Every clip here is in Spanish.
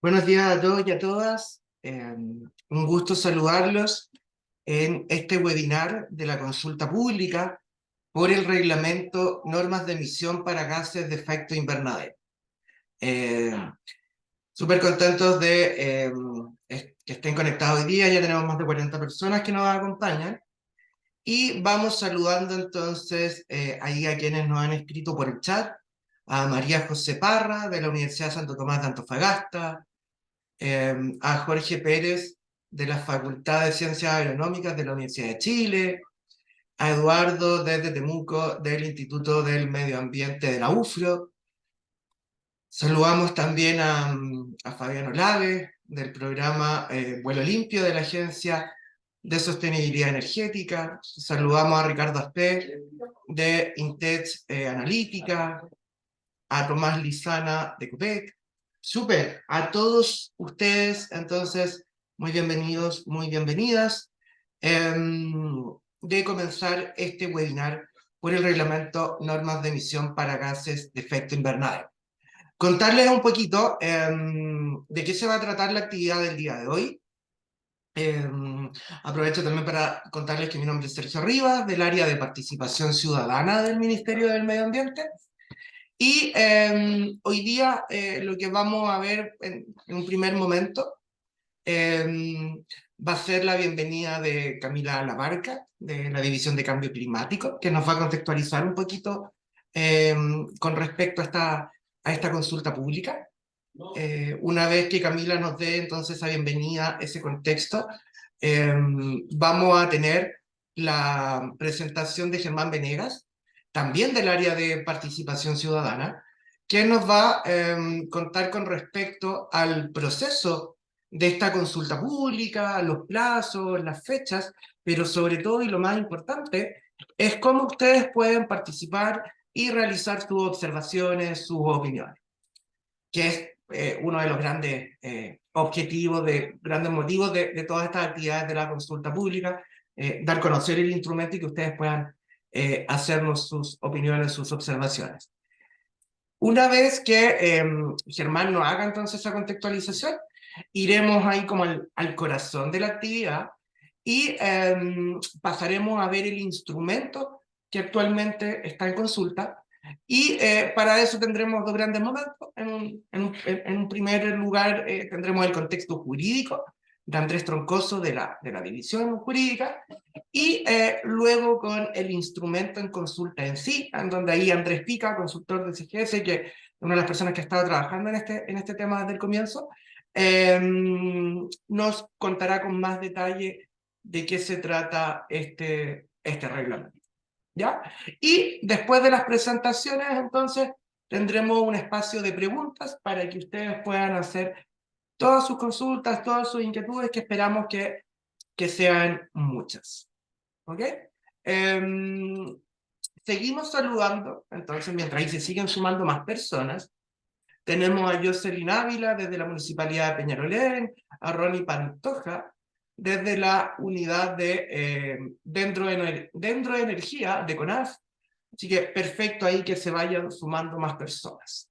Buenos días a todos y a todas. Un gusto saludarlos en este webinar de la consulta pública por el reglamento Normas de Emisión para Gases de Efecto Invernadero. Eh, Súper contentos de que estén conectados hoy día. Ya tenemos más de 40 personas que nos acompañan. Y vamos saludando entonces ahí a quienes nos han escrito por el chat. A María José Parra, de la Universidad Santo Tomás de Antofagasta, a Jorge Pérez de la Facultad de Ciencias Agronómicas de la Universidad de Chile, a Eduardo desde Temuco del Instituto del Medio Ambiente de la UFRO. Saludamos también a Fabián Olave del programa Vuelo Limpio de la Agencia de Sostenibilidad Energética. Saludamos a Ricardo Aspé de Intech Analítica, a Tomás Lizana de COPEC. Súper, a todos ustedes, entonces, muy bienvenidos, muy bienvenidas, de comenzar este webinar por el reglamento Normas de Emisión para Gases de Efecto Invernadero. Contarles un poquito de qué se va a tratar la actividad del día de hoy. Aprovecho también para contarles que mi nombre es Sergio Rivas, del área de participación ciudadana del Ministerio del Medio Ambiente. Y hoy día lo que vamos a ver en un primer momento va a ser la bienvenida de Camila Labarca, de la División de Cambio Climático, que nos va a contextualizar un poquito con respecto a esta consulta pública. Una vez que Camila nos dé entonces esa bienvenida, ese contexto, vamos a tener la presentación de Germán Venegas, también del área de participación ciudadana, que nos va a contar con respecto al proceso de esta consulta pública, los plazos, las fechas, pero sobre todo y lo más importante es cómo ustedes pueden participar y realizar sus observaciones, sus opiniones, que es uno de los grandes objetivos, grandes motivos de todas estas actividades de la consulta pública, dar a conocer el instrumento y que ustedes puedan hacernos sus opiniones, sus observaciones. Una vez que Germán nos haga entonces esa contextualización, iremos ahí como al corazón de la actividad y pasaremos a ver el instrumento que actualmente está en consulta. Y para eso tendremos dos grandes momentos. En un primer lugar tendremos el contexto jurídico de Andrés Troncoso de la División Jurídica, y luego con el instrumento en consulta en sí, en donde ahí Andrés Pica, consultor de CGS, que es una de las personas que ha estado trabajando en este tema desde el comienzo, nos contará con más detalle de qué se trata este reglamento. ¿Ya? Y después de las presentaciones, entonces, tendremos un espacio de preguntas para que ustedes puedan hacer todas sus consultas, todas sus inquietudes, que esperamos que sean muchas. ¿Ok? Em, Seguimos saludando, entonces, mientras ahí se siguen sumando más personas. Tenemos a Jocelyn Ávila desde la Municipalidad de Peñarolén, a Ronnie Pantoja desde la unidad de Dentro de Energía de CONAF. Así que perfecto ahí que se vayan sumando más personas.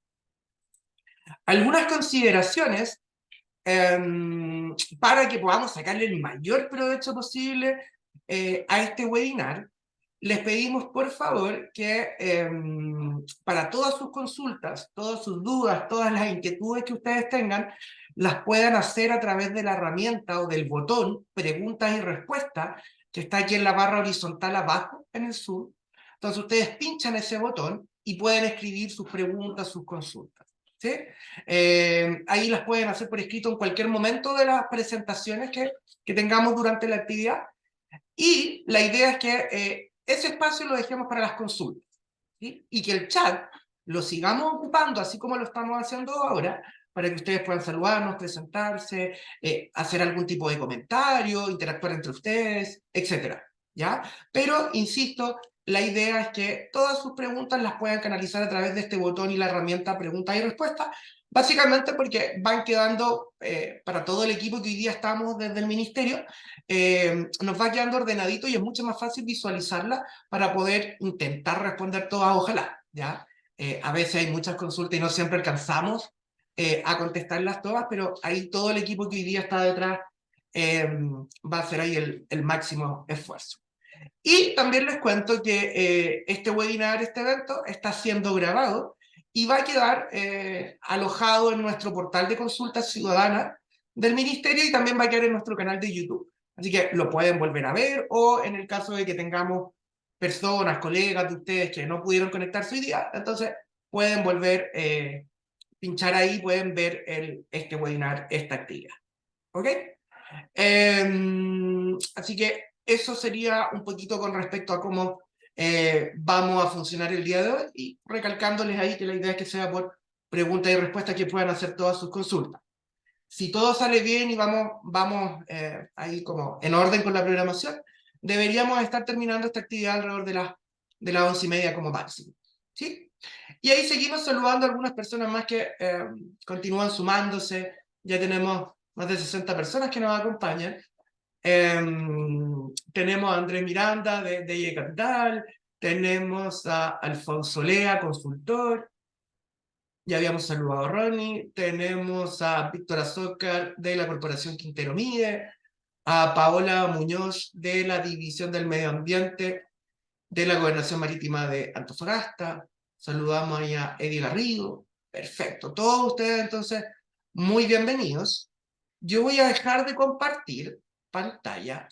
Algunas consideraciones para que podamos sacarle el mayor provecho posible a este webinar. Les pedimos por favor que para todas sus consultas, todas sus dudas, todas las inquietudes que ustedes tengan, las puedan hacer a través de la herramienta o del botón preguntas y respuestas que está aquí en la barra horizontal abajo en el Zoom. Entonces ustedes pinchan ese botón y pueden escribir sus preguntas, sus consultas. ¿Sí? Ahí las pueden hacer por escrito en cualquier momento de las presentaciones que tengamos durante la actividad. Y la idea es que ese espacio lo dejemos para las consultas, ¿sí? Y que el chat lo sigamos ocupando, así como lo estamos haciendo ahora, para que ustedes puedan saludarnos, presentarse, hacer algún tipo de comentario, interactuar entre ustedes, etcétera, ¿ya? Pero, insisto, la idea es que todas sus preguntas las puedan canalizar a través de este botón y la herramienta preguntas y respuestas, básicamente porque van quedando, para todo el equipo que hoy día estamos desde el ministerio, nos va quedando ordenadito y es mucho más fácil visualizarla para poder intentar responder todas, ojalá, ¿ya? A veces hay muchas consultas y no siempre alcanzamos a contestarlas todas, pero ahí todo el equipo que hoy día está detrás va a hacer ahí el máximo esfuerzo. Y también les cuento que este webinar, este evento, está siendo grabado y va a quedar alojado en nuestro portal de consultas ciudadanas del Ministerio y también va a quedar en nuestro canal de YouTube. Así que lo pueden volver a ver, o en el caso de que tengamos personas, colegas de ustedes que no pudieron conectarse hoy día, entonces pueden volver, pinchar ahí, pueden ver este webinar, esta actividad. ¿Ok? Así que eso sería un poquito con respecto a cómo vamos a funcionar el día de hoy, y recalcándoles ahí que la idea es que sea por preguntas y respuestas que puedan hacer todas sus consultas. Si todo sale bien y vamos ahí como en orden con la programación, deberíamos estar terminando esta actividad alrededor de las 11:30 como máximo. ¿Sí? Y ahí seguimos saludando a algunas personas más que continúan sumándose. Ya tenemos más de 60 personas que nos acompañan. Tenemos a Andrés Miranda de IE Capital, tenemos a Alfonso Lea, consultor, ya habíamos saludado a Ronnie, tenemos a Víctor Azócar de la Corporación Quintero Mide, a Paola Muñoz de la División del Medio Ambiente de la Gobernación Marítima de Antofagasta, saludamos ahí a Eddie Garrido, perfecto, todos ustedes entonces muy bienvenidos. Yo voy a dejar de compartir pantalla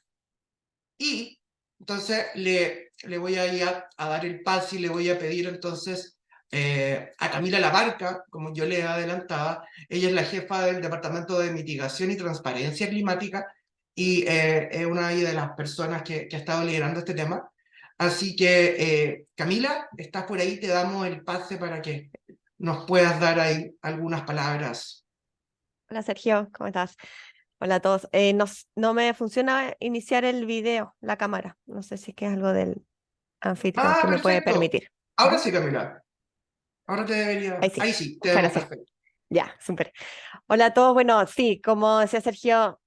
y entonces le voy a ir a dar el pase y le voy a pedir entonces a Camila Labarca, como yo le adelantaba. Ella es la jefa del Departamento de Mitigación y Transparencia Climática y es una de las personas que ha estado liderando este tema. Así que, Camila, estás por ahí, te damos el pase para que nos puedas dar ahí algunas palabras. Hola Sergio, ¿cómo estás? Hola a todos. No me funciona iniciar el video, la cámara. No sé si es que es algo del anfitrión Ah, que me puede perfecto. permitir. Ahora Ujú. sí, Camila. Ahora te Ahí debería... sí, Ahí sí, te ahora vemos sí. perfecto. Ya, súper. Hola a todos. Bueno, sí, como decía Sergio,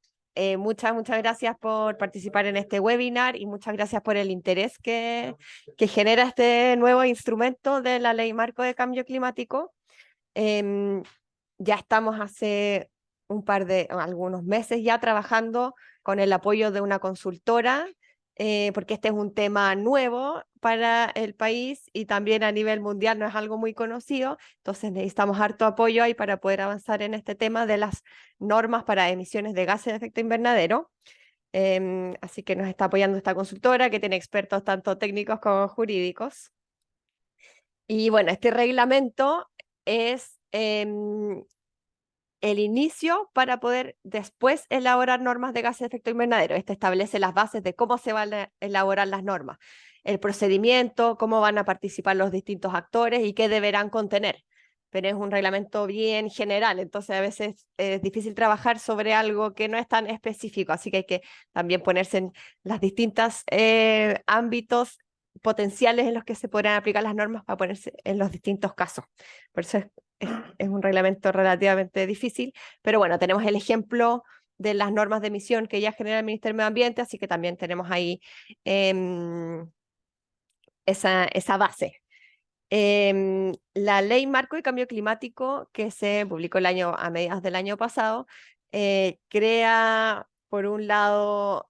muchas gracias por participar en este webinar y muchas gracias por el interés que genera este nuevo instrumento de la Ley Marco de Cambio Climático. Em, ya estamos hace algunos meses ya trabajando con el apoyo de una consultora, porque este es un tema nuevo para el país y también a nivel mundial no es algo muy conocido, entonces necesitamos harto apoyo ahí para poder avanzar en este tema de las normas para emisiones de gases de efecto invernadero. Así que nos está apoyando esta consultora que tiene expertos tanto técnicos como jurídicos. Y bueno, este reglamento es el inicio para poder después elaborar normas de gases de efecto invernadero. Este establece las bases de cómo se van a elaborar las normas, el procedimiento, cómo van a participar los distintos actores y qué deberán contener. Pero es un reglamento bien general, entonces a veces es difícil trabajar sobre algo que no es tan específico, así que hay que también ponerse en las distintas ámbitos potenciales en los que se podrán aplicar las normas para ponerse en los distintos casos. Por eso es un reglamento relativamente difícil, pero bueno, tenemos el ejemplo de las normas de emisión que ya genera el Ministerio del Medio Ambiente, así que también tenemos ahí esa base. La Ley Marco de Cambio Climático, que se publicó a mediados del año pasado, crea, por un lado,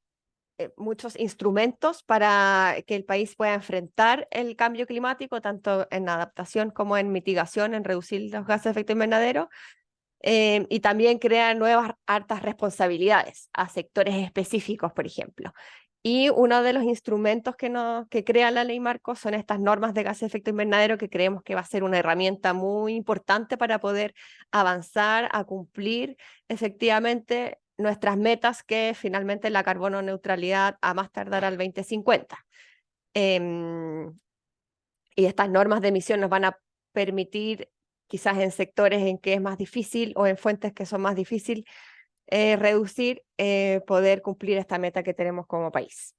muchos instrumentos para que el país pueda enfrentar el cambio climático, tanto en adaptación como en mitigación, en reducir los gases de efecto invernadero, y también crea nuevas hartas responsabilidades a sectores específicos, por ejemplo. Y uno de los instrumentos que crea la ley marco son estas normas de gases de efecto invernadero, que creemos que va a ser una herramienta muy importante para poder avanzar a cumplir efectivamente nuestras metas, que finalmente la carbono neutralidad a más tardar al 2050. Y estas normas de emisión nos van a permitir, quizás en sectores en que es más difícil o en fuentes que son más difíciles, reducir, poder cumplir esta meta que tenemos como país.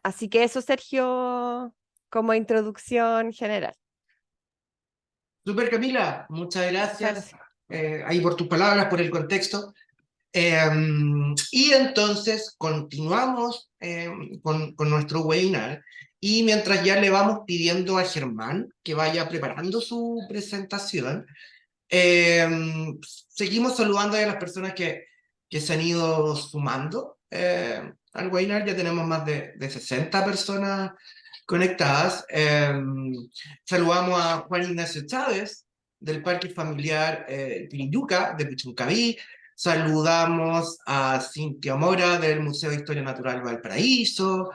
Así que eso, Sergio, como introducción general. Súper, Camila, muchas Muchas gracias gracias. ahí por tus palabras, por el contexto. Y entonces continuamos con nuestro webinar, y mientras ya le vamos pidiendo a Germán que vaya preparando su presentación, seguimos saludando a las personas que se han ido sumando al webinar. Ya tenemos más de 60 personas conectadas. Saludamos a Juan Ignacio Chávez, del Parque Familiar Piriyuca, de Puchuncaví. Saludamos a Cintia Mora, del Museo de Historia Natural Valparaíso.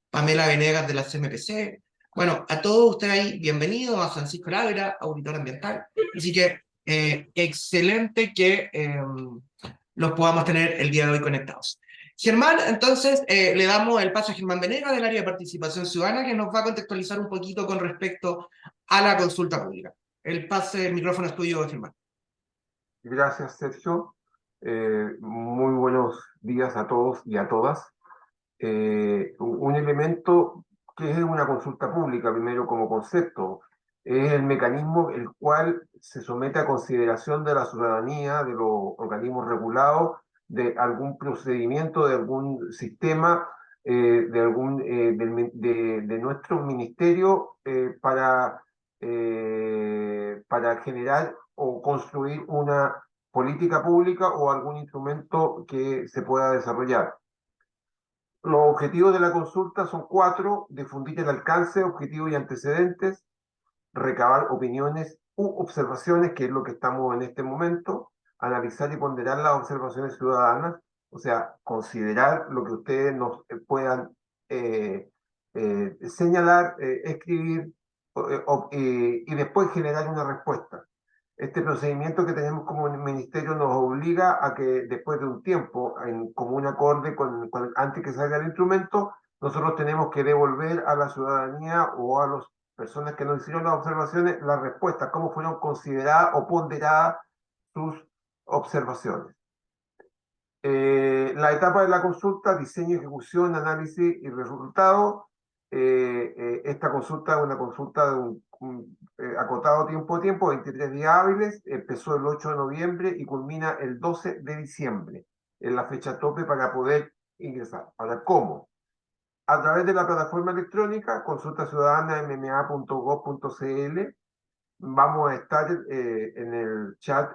Pamela Venegas, de la CMPC. Bueno, a todos ustedes ahí, bienvenidos. A Francisco Lávera, auditor ambiental. Así que excelente que los podamos tener el día de hoy conectados. Germán, entonces le damos el paso a Germán Venegas, del área de participación ciudadana, que nos va a contextualizar un poquito con respecto a la consulta pública. El micrófono es tuyo, Germán. Gracias, Sergio. Muy buenos días a todos y a todas. Un elemento que es una consulta pública, primero como concepto, es el mecanismo el cual se somete a consideración de la ciudadanía, de los organismos regulados, de algún procedimiento, de algún sistema, de nuestro ministerio para generar o construir una política pública o algún instrumento que se pueda desarrollar. Los objetivos de la consulta son 4: difundir el alcance, objetivos y antecedentes, recabar opiniones u observaciones, que es lo que estamos en este momento, analizar y ponderar las observaciones ciudadanas, o sea, considerar lo que ustedes nos puedan señalar, escribir, y después generar una respuesta. Este procedimiento que tenemos como ministerio nos obliga a que después de un tiempo, en común acorde antes que salga el instrumento, nosotros tenemos que devolver a la ciudadanía o a las personas que nos hicieron las observaciones las respuestas, cómo fueron consideradas o ponderadas sus observaciones. La etapa de la consulta: diseño, ejecución, análisis y resultado. Esta consulta es una consulta de un acotado tiempo, 23 días hábiles. Empezó el 8 de noviembre y culmina el 12 de diciembre. Es la fecha tope para poder ingresar. Ahora, ¿cómo? A través de la plataforma electrónica consultasiudadana.mma.gov.cl. Vamos a estar en el chat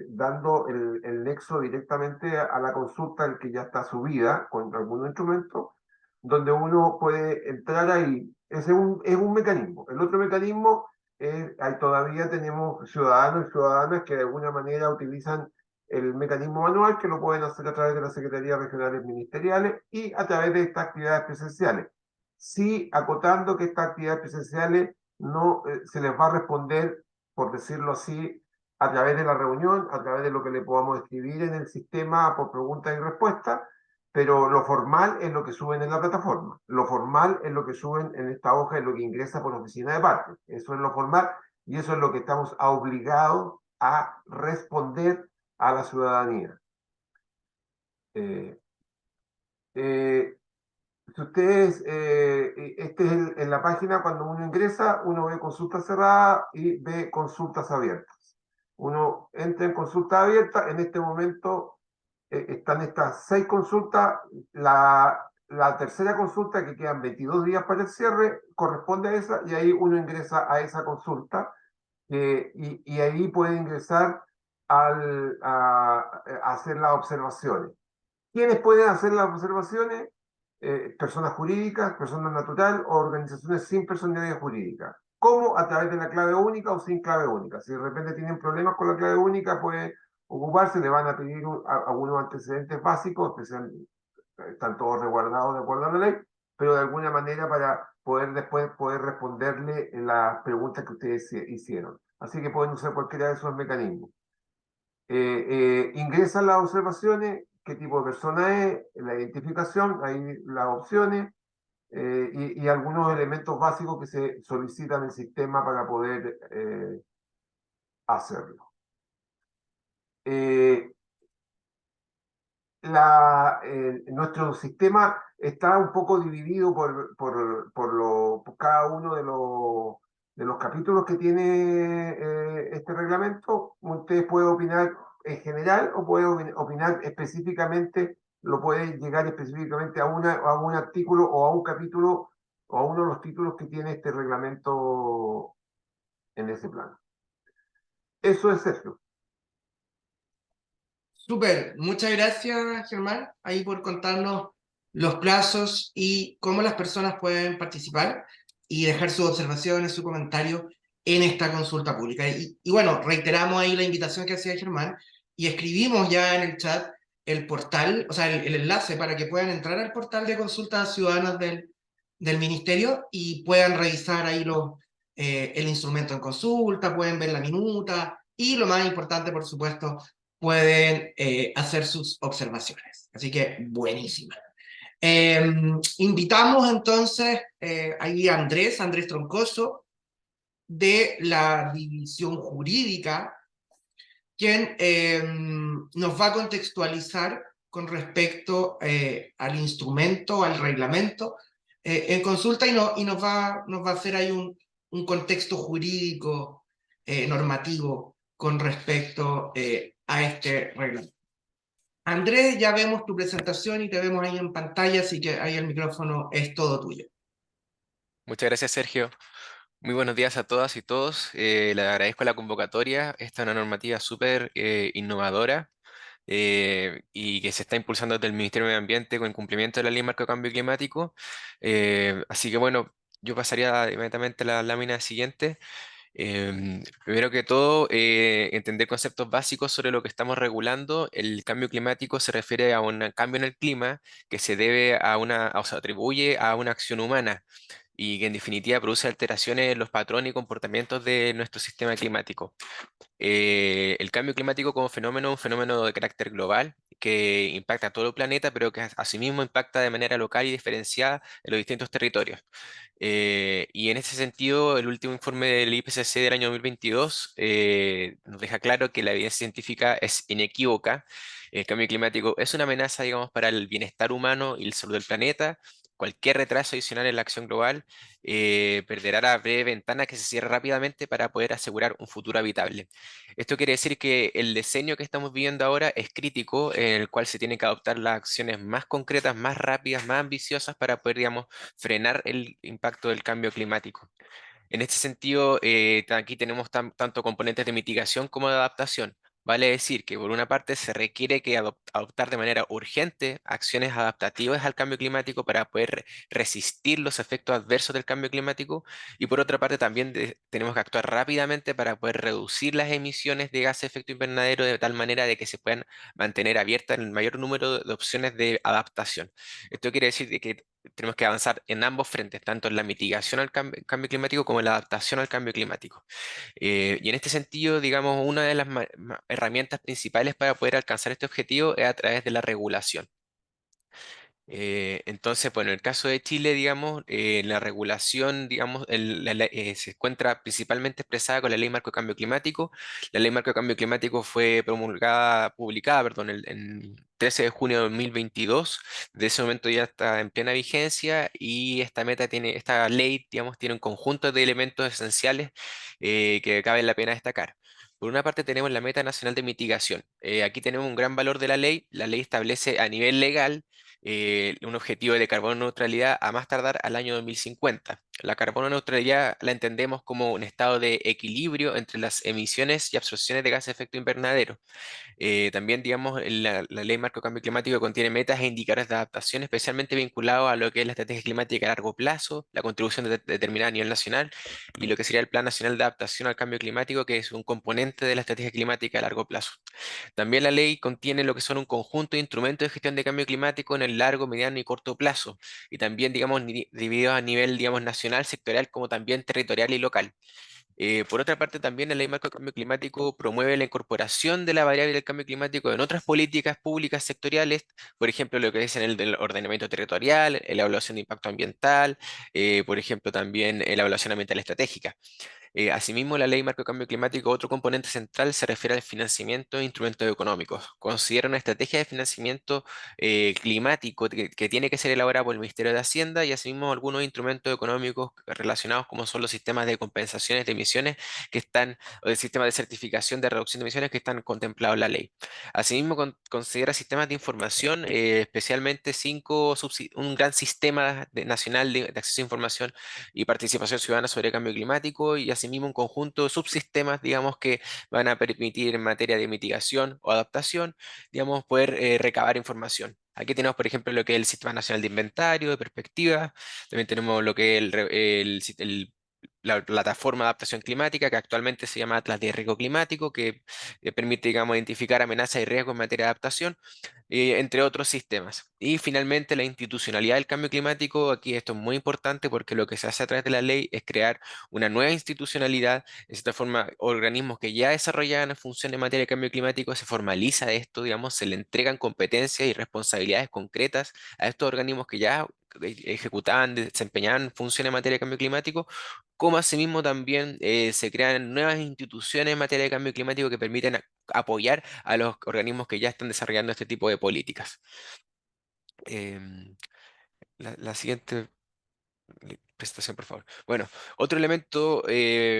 dando el nexo directamente a la consulta, el que ya está subida con algún instrumento, donde uno puede entrar ahí. Ese es un mecanismo. El otro mecanismo es, ahí todavía tenemos ciudadanos y ciudadanas que de alguna manera utilizan el mecanismo manual, que lo pueden hacer a través de las secretarías regionales ministeriales y a través de estas actividades presenciales. Sí, acotando que estas actividades presenciales no se les va a responder, por decirlo así, a través de la reunión, a través de lo que le podamos escribir en el sistema por preguntas y respuestas, pero lo formal es lo que suben en la plataforma. Lo formal es lo que suben en esta hoja, es lo que ingresa por oficina de parte. Eso es lo formal y eso es lo que estamos obligados a responder a la ciudadanía. Si ustedes, este es en la página, cuando uno ingresa, uno ve consultas cerradas y ve consultas abiertas. Uno entra en consulta abierta, en este momento están estas 6 consultas. La tercera consulta, que quedan 22 días para el cierre, corresponde a esa, y ahí uno ingresa a esa consulta, y ahí puede ingresar a hacer las observaciones. ¿Quiénes pueden hacer las observaciones? Personas jurídicas, personas naturales o organizaciones sin personalidad jurídica. ¿Cómo? A través de la clave única o sin clave única. Si de repente tienen problemas con la clave única, pueden ocuparse, le van a pedir algunos antecedentes básicos, están todos resguardados de acuerdo a la ley, pero de alguna manera para poder después poder responderle las preguntas que ustedes hicieron. Así que pueden usar cualquiera de esos mecanismos. Ingresan las observaciones, qué tipo de persona es, la identificación, ahí las opciones y algunos elementos básicos que se solicitan en el sistema para poder hacerlo. Eh, nuestro sistema está un poco dividido por cada uno de los capítulos que tiene este reglamento. Usted puede opinar en general o puede opinar específicamente, lo puede llegar específicamente a un artículo o a un capítulo o a uno de los títulos que tiene este reglamento en ese plano. Eso es Sergio. Súper, muchas gracias, Germán, ahí por contarnos los plazos y cómo las personas pueden participar y dejar sus observaciones, su comentario en esta consulta pública. Y bueno, reiteramos ahí la invitación que hacía Germán y escribimos ya en el chat el portal, o sea, el enlace para que puedan entrar al portal de consultas ciudadanas del ministerio y puedan revisar ahí el instrumento en consulta, pueden ver la minuta y lo más importante, por supuesto, pueden hacer sus observaciones. Así que buenísima. Invitamos entonces ahí a Andrés Troncoso, de la división jurídica, quien nos va a contextualizar con respecto al instrumento, al reglamento, en consulta y nos va a hacer ahí un contexto jurídico normativo con respecto a este reglamento. Andrés, ya vemos tu presentación y te vemos ahí en pantalla, así que ahí el micrófono es todo tuyo. Muchas gracias, Sergio. Muy buenos días a todas y todos. Le agradezco la convocatoria. Esta es una normativa súper innovadora y que se está impulsando desde el Ministerio de Medio Ambiente con el cumplimiento de la Ley Marco de Cambio Climático. Así que bueno, yo pasaría inmediatamente a la lámina siguiente. Primero que todo, entender conceptos básicos sobre lo que estamos regulando. El cambio climático se refiere a un cambio en el clima que se debe a o se atribuye a una acción humana y que en definitiva produce alteraciones en los patrones y comportamientos de nuestro sistema climático. El cambio climático como fenómeno es un fenómeno de carácter global que impacta a todo el planeta, pero que asimismo impacta de manera local y diferenciada en los distintos territorios. Y en ese sentido, el último informe del IPCC del año 2022 nos deja claro que la evidencia científica es inequívoca. El cambio climático es una amenaza, digamos, para el bienestar humano y el salud del planeta. Cualquier retraso adicional en la acción global perderá la breve ventana que se cierra rápidamente para poder asegurar un futuro habitable. Esto quiere decir que el diseño que estamos viviendo ahora es crítico, en el cual se tienen que adoptar las acciones más concretas, más rápidas, más ambiciosas para poder, digamos, frenar el impacto del cambio climático. En este sentido, aquí tenemos tanto componentes de mitigación como de adaptación. Vale decir que por una parte se requiere que adoptar de manera urgente acciones adaptativas al cambio climático para poder resistir los efectos adversos del cambio climático y por otra parte también tenemos que actuar rápidamente para poder reducir las emisiones de gases de efecto invernadero de tal manera de que se puedan mantener abiertas el mayor número de opciones de adaptación. Esto quiere decir de que tenemos que avanzar en ambos frentes, tanto en la mitigación al cambio climático como en la adaptación al cambio climático. Y en este sentido, digamos, una de las herramientas principales para poder alcanzar este objetivo es a través de la regulación. Entonces, bueno, en el caso de Chile, digamos, la regulación, digamos, se encuentra principalmente expresada con la Ley Marco de Cambio Climático. La Ley Marco de Cambio Climático fue publicada, perdón, el 13 de junio de 2022. De ese momento ya está en plena vigencia y esta ley, digamos, tiene un conjunto de elementos esenciales que cabe la pena destacar. Por una parte tenemos la meta nacional de mitigación. Aquí tenemos un gran valor de la ley. La ley establece a nivel legal un objetivo de carbono neutralidad a más tardar al año 2050. La carbono neutralidad la entendemos como un estado de equilibrio entre las emisiones y absorciones de gases de efecto invernadero. También, digamos, la Ley Marco Cambio Climático contiene metas e indicadores de adaptación especialmente vinculados a lo que es la estrategia climática a largo plazo, la contribución determinada a nivel nacional y lo que sería el Plan Nacional de Adaptación al Cambio Climático, que es un componente de la estrategia climática a largo plazo. También la ley contiene lo que son un conjunto de instrumentos de gestión de cambio climático en el largo, mediano y corto plazo, y también, digamos, divididos a nivel, digamos, nacional, sectorial, como también territorial y local. Por otra parte, también la Ley Marco de Cambio Climático promueve la incorporación de la variable del cambio climático en otras políticas públicas sectoriales, por ejemplo, lo que es en el del ordenamiento territorial, en la evaluación de impacto ambiental, por ejemplo, también en la evaluación ambiental estratégica. Asimismo, la Ley Marco de Cambio Climático, otro componente central se refiere al financiamiento de instrumentos económicos. Considera una estrategia de financiamiento climático que tiene que ser elaborada por el Ministerio de Hacienda y asimismo algunos instrumentos económicos relacionados como son los sistemas de compensaciones de emisiones que están, o el sistema de certificación de reducción de emisiones que están contemplados en la ley. Asimismo, considera sistemas de información, especialmente un gran sistema nacional de acceso a información y participación ciudadana sobre cambio climático y asimismo un conjunto de subsistemas, digamos, que van a permitir en materia de mitigación o adaptación, digamos, poder recabar información. Aquí tenemos, por ejemplo, lo que es el Sistema Nacional de Inventario, de Perspectiva, también tenemos lo que es la plataforma de adaptación climática, que actualmente se llama Atlas de Riesgo Climático, que permite, digamos, identificar amenazas y riesgos en materia de adaptación, entre otros sistemas. Y finalmente, la institucionalidad del cambio climático, aquí esto es muy importante porque lo que se hace a través de la ley es crear una nueva institucionalidad, de cierta forma, organismos que ya desarrollaban funciones en materia de cambio climático, se formaliza esto, digamos, se le entregan competencias y responsabilidades concretas a estos organismos que ya ejecutaban, desempeñaban funciones en materia de cambio climático, como asimismo también se crean nuevas instituciones en materia de cambio climático que permiten apoyar a los organismos que ya están desarrollando este tipo de políticas. Em, la siguiente presentación, por favor. Bueno, otro elemento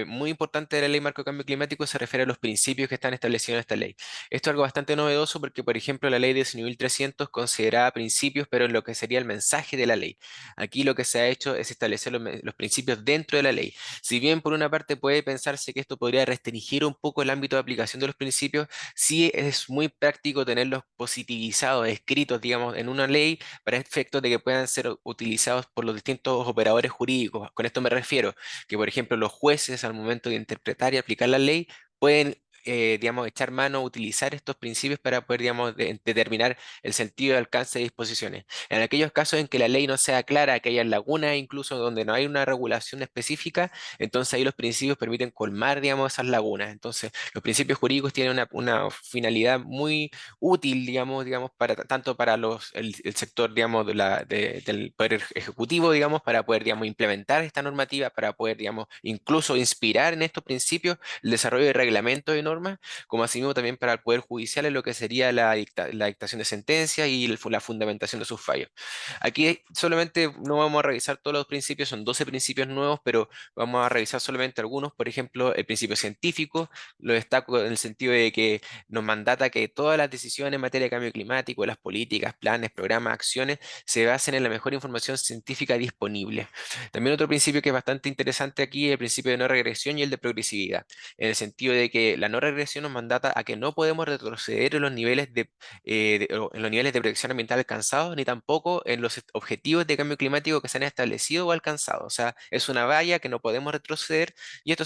muy importante de la Ley Marco de Cambio Climático se refiere a los principios que están establecidos en esta ley. Esto es algo bastante novedoso porque, por ejemplo, la Ley 19.300 consideraba principios, pero en lo que sería el mensaje de la ley. Aquí lo que se ha hecho es establecer los principios dentro de la ley. Si bien por una parte puede pensarse que esto podría restringir un poco el ámbito de aplicación de los principios, sí es muy práctico tenerlos positivizados, escritos, digamos, en una ley para efectos de que puedan ser utilizados por los distintos operadores jurídicos. Con esto me refiero que, por ejemplo, los jueces al momento de interpretar y aplicar la ley pueden, digamos, echar mano, utilizar estos principios para poder, digamos, determinar el sentido de alcance de disposiciones. En aquellos casos en que la ley no sea clara, que haya lagunas, incluso donde no hay una regulación específica, entonces ahí los principios permiten colmar, digamos, esas lagunas. Entonces, los principios jurídicos tienen una finalidad muy útil, digamos, tanto para el sector, digamos, del poder ejecutivo, digamos, para poder, digamos, implementar esta normativa, para poder, digamos, incluso inspirar en estos principios el desarrollo de reglamentos y normas, como asimismo también para el Poder Judicial en lo que sería la dictación de sentencias y la fundamentación de sus fallos. Aquí solamente no vamos a revisar todos los principios, son 12 principios nuevos, pero vamos a revisar solamente algunos, por ejemplo, el principio científico, lo destaco en el sentido de que nos mandata que todas las decisiones en materia de cambio climático, las políticas, planes, programas, acciones, se basen en la mejor información científica disponible. También otro principio que es bastante interesante aquí es el principio de no regresión y el de progresividad, en el sentido de que la no regresión nos mandata a que no podemos retroceder en los niveles en los niveles de protección ambiental alcanzados, ni tampoco en los objetivos de cambio climático que se han establecido o alcanzado. O sea, es una valla que no podemos retroceder y esto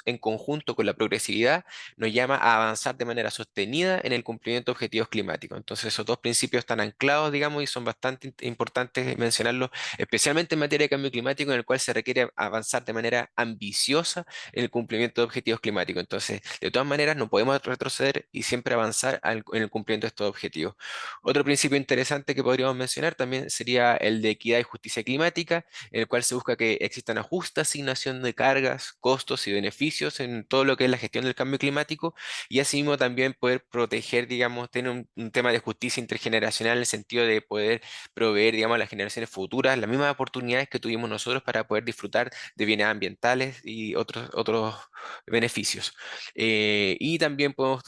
en conjunto con la progresividad nos llama a avanzar de manera sostenida en el cumplimiento de objetivos climáticos. Entonces, esos dos principios están anclados, digamos, y son bastante importantes mencionarlos, especialmente en materia de cambio climático, en el cual se requiere avanzar de manera ambiciosa en el cumplimiento de objetivos climáticos. Entonces, de todas maneras, no podemos retroceder y siempre avanzar en el cumplimiento de estos objetivos. Otro principio interesante que podríamos mencionar también sería el de equidad y justicia climática, en el cual se busca que exista una justa asignación de cargas, costos y beneficios en todo lo que es la gestión del cambio climático y asimismo también poder proteger, digamos, tener un tema de justicia intergeneracional en el sentido de poder proveer, digamos, a las generaciones futuras las mismas oportunidades que tuvimos nosotros para poder disfrutar de bienes ambientales y otros beneficios. Y también podemos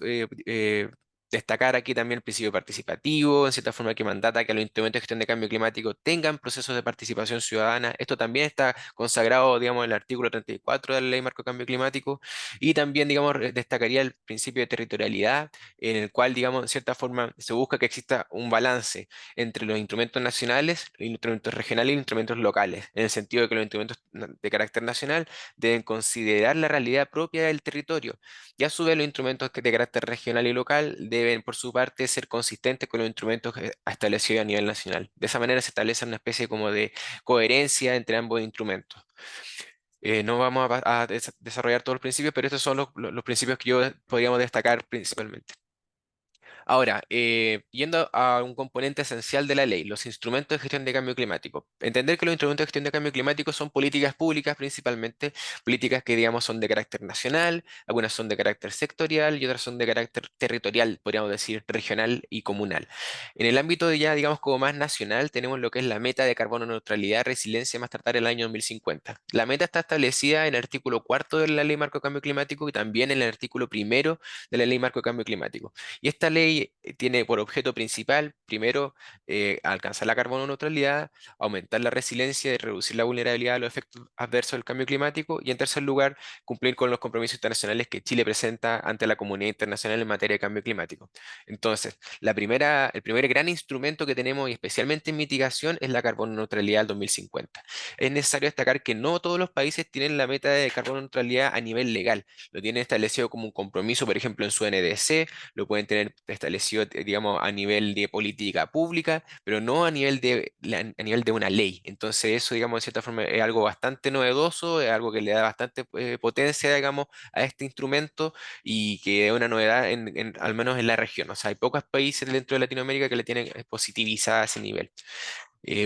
Destacar aquí también el principio participativo, en cierta forma que mandata que los instrumentos de gestión de cambio climático tengan procesos de participación ciudadana. Esto también está consagrado, digamos, en el artículo 34 de la Ley Marco de Cambio Climático. Y también, digamos, destacaría el principio de territorialidad, en el cual, digamos, en cierta forma se busca que exista un balance entre los instrumentos nacionales, los instrumentos regionales y los instrumentos locales, en el sentido de que los instrumentos de carácter nacional deben considerar la realidad propia del territorio y a su vez los instrumentos de carácter regional y local deben, por su parte, ser consistentes con los instrumentos establecidos a nivel nacional. De esa manera se establece una especie como de coherencia entre ambos instrumentos. No vamos a desarrollar todos los principios, pero estos son los principios que yo podríamos destacar principalmente. Ahora, yendo a un componente esencial de la ley, los instrumentos de gestión de cambio climático. Entender que los instrumentos de gestión de cambio climático son políticas públicas principalmente, políticas que digamos son de carácter nacional, algunas son de carácter sectorial y otras son de carácter territorial, podríamos decir regional y comunal. En el ámbito de ya, digamos, como más nacional, tenemos lo que es la meta de carbono neutralidad, resiliencia más tardar el año 2050. La meta está establecida en el artículo cuarto de la Ley Marco de Cambio Climático y también en el artículo primero de la Ley Marco de Cambio Climático. Y esta ley tiene por objeto principal, primero, alcanzar la carbono neutralidad, aumentar la resiliencia y reducir la vulnerabilidad a los efectos adversos del cambio climático, y en tercer lugar, cumplir con los compromisos internacionales que Chile presenta ante la comunidad internacional en materia de cambio climático. Entonces, el primer gran instrumento que tenemos, y especialmente en mitigación, es la carbono neutralidad al 2050. Es necesario destacar que no todos los países tienen la meta de carbono neutralidad a nivel legal. Lo tienen establecido como un compromiso, por ejemplo, en su NDC, lo pueden tener establecido, digamos, a nivel de política pública, pero no a nivel a nivel de una ley. Entonces eso, digamos, de cierta forma es algo bastante novedoso, es algo que le da bastante potencia, digamos, a este instrumento y que es una novedad, al menos en la región. O sea, hay pocos países dentro de Latinoamérica que le tienen positivizada a ese nivel.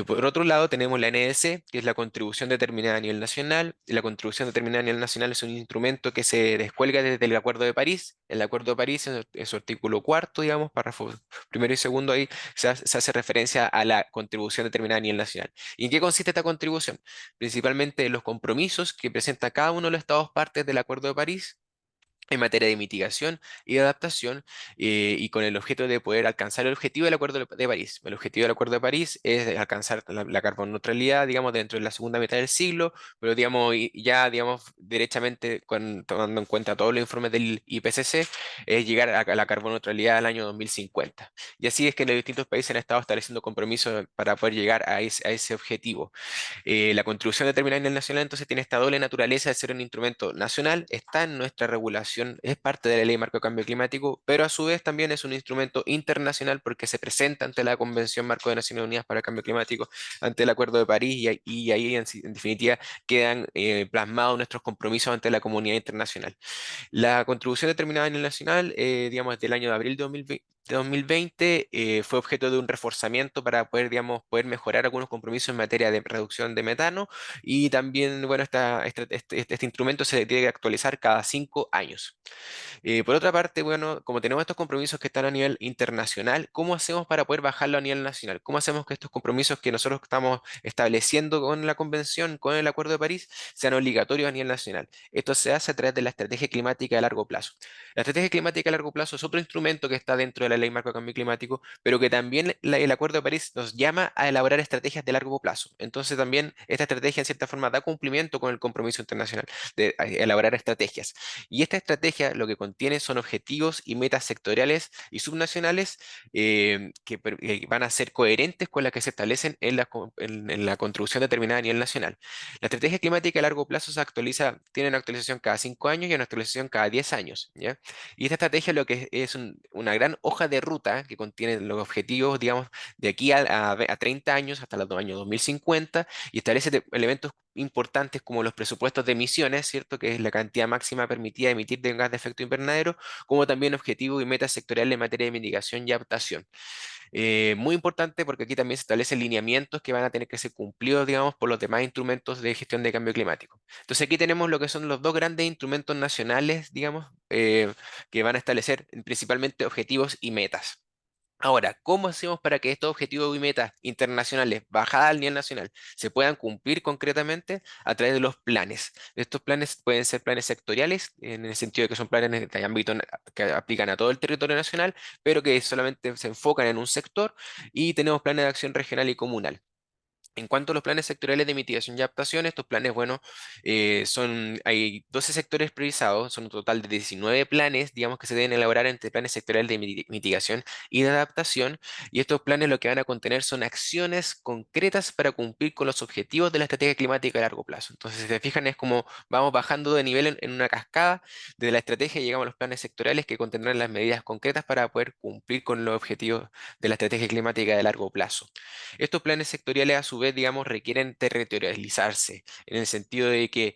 Por otro lado, tenemos la NDC, que es la contribución determinada a nivel nacional. Y la contribución determinada a nivel nacional es un instrumento que se descuelga desde el Acuerdo de París. El Acuerdo de París, en su artículo cuarto, digamos, párrafo primero y segundo, ahí se hace referencia a la contribución determinada a nivel nacional. ¿Y en qué consiste esta contribución? Principalmente en los compromisos que presenta cada uno de los Estados partes del Acuerdo de París en materia de mitigación y de adaptación, y con el objeto de poder alcanzar el objetivo del Acuerdo de París. El objetivo del Acuerdo de París es de alcanzar la carbono neutralidad, digamos, dentro de la segunda mitad del siglo, pero digamos, y ya, digamos, derechamente, tomando en cuenta todos los informes del IPCC, es llegar a la carbono neutralidad al año 2050. Y así es que los distintos países han estado estableciendo compromisos para poder llegar a ese objetivo. La contribución determinada en el nacional entonces tiene esta doble naturaleza de ser un instrumento nacional, está en nuestra regulación, es parte de la Ley Marco de Cambio Climático, pero a su vez también es un instrumento internacional porque se presenta ante la Convención Marco de Naciones Unidas para el Cambio Climático, ante el Acuerdo de París, y ahí en definitiva quedan plasmados nuestros compromisos ante la comunidad internacional. La contribución determinada en el nacional, digamos, desde el año de abril de 2020, fue objeto de un reforzamiento para poder, digamos, poder mejorar algunos compromisos en materia de reducción de metano, y también, bueno, este instrumento se tiene que actualizar cada 5 años. Por otra parte, bueno, como tenemos estos compromisos que están a nivel internacional, ¿cómo hacemos para poder bajarlo a nivel nacional? ¿Cómo hacemos que estos compromisos que nosotros estamos estableciendo con la Convención, con el Acuerdo de París, sean obligatorios a nivel nacional? Esto se hace a través de la estrategia climática a largo plazo. La estrategia climática a largo plazo es otro instrumento que está dentro de la Ley Marco de Cambio Climático, pero que también el Acuerdo de París nos llama a elaborar estrategias de largo plazo. Entonces también esta estrategia en cierta forma da cumplimiento con el compromiso internacional de elaborar estrategias. Y esta estrategia lo que contiene son objetivos y metas sectoriales y subnacionales, que van a ser coherentes con las que se establecen en la contribución determinada a nivel nacional. La estrategia climática a largo plazo se actualiza, tiene una actualización cada 5 años y una actualización cada 10 años, ¿ya? Y esta estrategia lo que es una gran hoja de ruta que contiene los objetivos, digamos, de aquí a 30 años hasta el año 2050, y establece elementos importantes como los presupuestos de emisiones, ¿cierto? Que es la cantidad máxima permitida de emitir de gas de efecto invernadero, como también objetivos y metas sectoriales en materia de mitigación y adaptación. Muy importante porque aquí también se establecen lineamientos que van a tener que ser cumplidos, digamos, por los demás instrumentos de gestión de cambio climático. Entonces aquí tenemos lo que son los dos grandes instrumentos nacionales, digamos, que van a establecer principalmente objetivos y metas. Ahora, ¿cómo hacemos para que estos objetivos y metas internacionales bajadas al nivel nacional se puedan cumplir concretamente? A través de los planes. Estos planes pueden ser planes sectoriales, en el sentido de que son planes de ámbito que aplican a todo el territorio nacional, pero que solamente se enfocan en un sector, y tenemos planes de acción regional y comunal. En cuanto a los planes sectoriales de mitigación y adaptación, estos planes, bueno, hay 12 sectores priorizados, son un total de 19 planes, digamos, que se deben elaborar entre planes sectoriales de mitigación y de adaptación, y estos planes lo que van a contener son acciones concretas para cumplir con los objetivos de la estrategia climática a largo plazo. Entonces, si se fijan, es como vamos bajando de nivel en una cascada, desde la estrategia llegamos a los planes sectoriales que contendrán las medidas concretas para poder cumplir con los objetivos de la estrategia climática de largo plazo. Estos planes sectoriales, a su vez, digamos, requieren territorializarse, en el sentido de que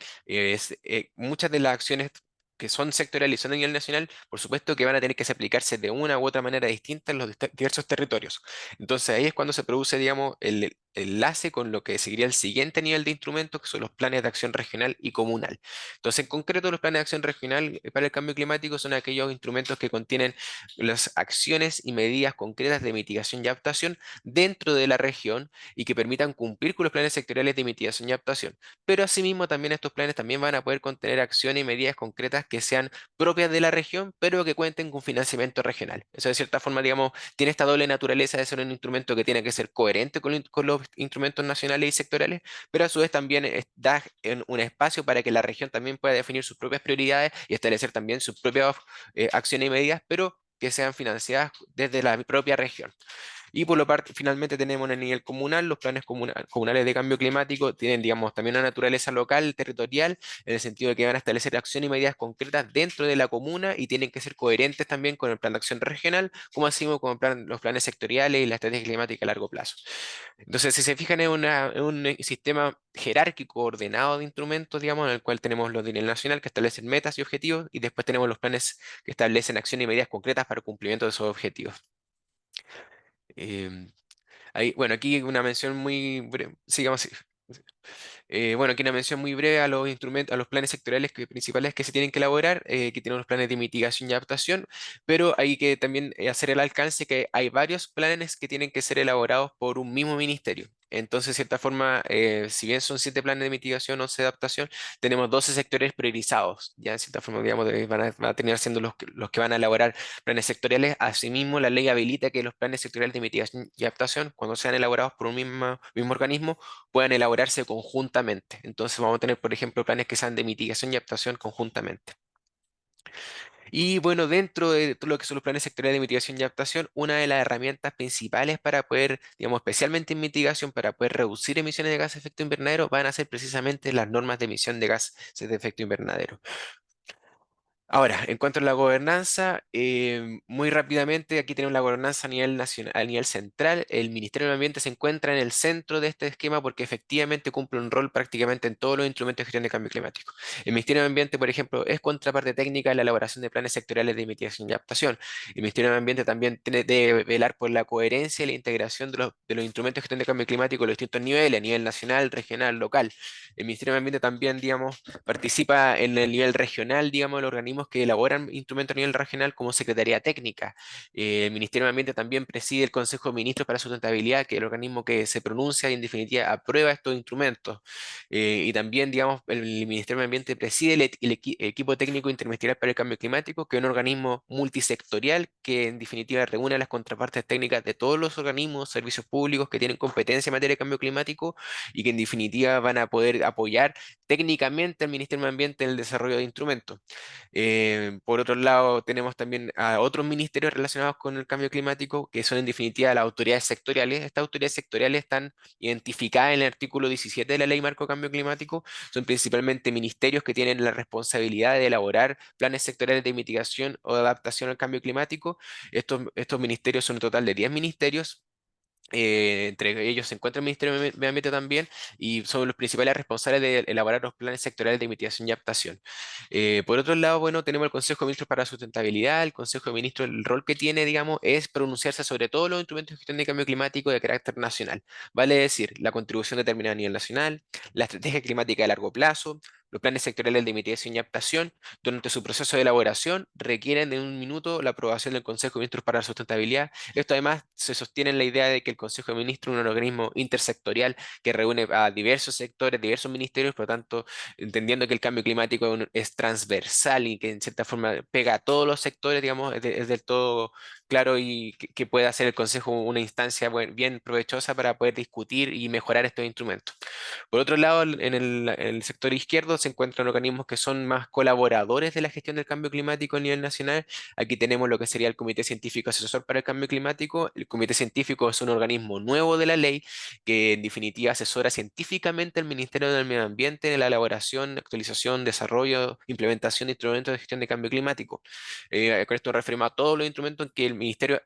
muchas de las acciones que son sectoriales y son a nivel nacional, por supuesto que van a tener que aplicarse de una u otra manera distinta en los diversos territorios. Entonces ahí es cuando se produce, digamos, el enlace con lo que seguiría el siguiente nivel de instrumentos, que son los planes de acción regional y comunal. Entonces, en concreto, los planes de acción regional para el cambio climático son aquellos instrumentos que contienen las acciones y medidas concretas de mitigación y adaptación dentro de la región y que permitan cumplir con los planes sectoriales de mitigación y adaptación. Pero asimismo también estos planes también van a poder contener acciones y medidas concretas que sean propias de la región, pero que cuenten con financiamiento regional. Eso de cierta forma, digamos, tiene esta doble naturaleza de ser un instrumento que tiene que ser coherente con los instrumentos nacionales y sectoriales, pero a su vez también da un espacio para que la región también pueda definir sus propias prioridades y establecer también sus propias acciones y medidas, pero que sean financiadas desde la propia región. Y por lo parte, finalmente tenemos en el nivel comunal, los planes comunales de cambio climático tienen, digamos, también una naturaleza local, territorial, en el sentido de que van a establecer acciones y medidas concretas dentro de la comuna y tienen que ser coherentes también con el plan de acción regional, como así como con los planes sectoriales y la estrategia climática a largo plazo. Entonces, si se fijan, en un sistema jerárquico ordenado de instrumentos, digamos, en el cual tenemos los de nivel nacional que establecen metas y objetivos, y después tenemos los planes que establecen acciones y medidas concretas para el cumplimiento de esos objetivos. Em, bueno, aquí una mención muy breve, sigamos así. Bueno, aquí una mención muy breve a los instrumentos, a los planes sectoriales principales que se tienen que elaborar, que tienen los planes de mitigación y adaptación, pero hay que también hacer el alcance que hay varios planes que tienen que ser elaborados por un mismo ministerio. Entonces, de cierta forma, si bien son 7 planes de mitigación, 11 de adaptación, tenemos 12 sectores priorizados. Ya, de cierta forma, digamos, van a terminar siendo los que van a elaborar planes sectoriales. Asimismo, la ley habilita que los planes sectoriales de mitigación y adaptación, cuando sean elaborados por un mismo organismo, puedan elaborarse conjuntamente. Entonces vamos a tener, por ejemplo, planes que sean de mitigación y adaptación conjuntamente. Y bueno, dentro de todo lo que son los planes sectoriales de mitigación y adaptación, una de las herramientas principales para poder, digamos, especialmente en mitigación, para poder reducir emisiones de gases de efecto invernadero, van a ser precisamente las normas de emisión de gases de efecto invernadero. Ahora, en cuanto a la gobernanza, muy rápidamente, aquí tenemos la gobernanza a nivel nacional, a nivel central. El Ministerio del Ambiente se encuentra en el centro de este esquema porque efectivamente cumple un rol prácticamente en todos los instrumentos de gestión de cambio climático. El Ministerio del Ambiente, por ejemplo, es contraparte técnica en la elaboración de planes sectoriales de mitigación y adaptación. El Ministerio del Ambiente también debe velar por la coherencia y la integración de los instrumentos de gestión de cambio climático a los distintos niveles, a nivel nacional, regional, local. El Ministerio del Ambiente también, digamos, participa en el nivel regional, digamos, los organismos que elaboran instrumentos a nivel regional como Secretaría Técnica. El Ministerio del Ambiente también preside el Consejo de Ministros para la Sustentabilidad, que es el organismo que se pronuncia y en definitiva aprueba estos instrumentos. Y también, digamos, el Ministerio del Ambiente preside el equipo técnico interministerial para el cambio climático, que es un organismo multisectorial que en definitiva reúne a las contrapartes técnicas de todos los organismos, servicios públicos que tienen competencia en materia de cambio climático y que en definitiva van a poder apoyar técnicamente al Ministerio del Ambiente en el desarrollo de instrumentos. Por otro lado, tenemos también a otros ministerios relacionados con el cambio climático, que son en definitiva las autoridades sectoriales. Estas autoridades sectoriales están identificadas en el artículo 17 de la Ley Marco de Cambio Climático. Son principalmente ministerios que tienen la responsabilidad de elaborar planes sectoriales de mitigación o de adaptación al cambio climático. Estos ministerios son un total de 10 ministerios. Entre ellos se encuentra el Ministerio de Medio Ambiente también y son los principales responsables de elaborar los planes sectoriales de mitigación y adaptación. Por otro lado, bueno, tenemos el Consejo de Ministros para la Sustentabilidad. El Consejo de Ministros, el rol que tiene, digamos, es pronunciarse sobre todos los instrumentos de gestión de cambio climático de carácter nacional. Vale decir, la contribución determinada a nivel nacional, la estrategia climática de largo plazo, Los planes sectoriales de mitigación y adaptación, durante su proceso de elaboración, requieren de 1 minuto la aprobación del Consejo de Ministros para la Sustentabilidad. Esto además se sostiene en la idea de que el Consejo de Ministros es un organismo intersectorial que reúne a diversos sectores, diversos ministerios, por lo tanto, entendiendo que el cambio climático es transversal y que en cierta forma pega a todos los sectores, digamos, es del todo claro y que pueda hacer el Consejo una instancia bien provechosa para poder discutir y mejorar estos instrumentos. Por otro lado, en el sector izquierdo se encuentran organismos que son más colaboradores de la gestión del cambio climático a nivel nacional. Aquí tenemos lo que sería el Comité Científico Asesor para el Cambio Climático. El Comité Científico es un organismo nuevo de la ley que en definitiva asesora científicamente al Ministerio del Medio Ambiente en la elaboración, actualización, desarrollo, implementación de instrumentos de gestión de cambio climático. Con esto nos referimos a todos los instrumentos en que el Ministerio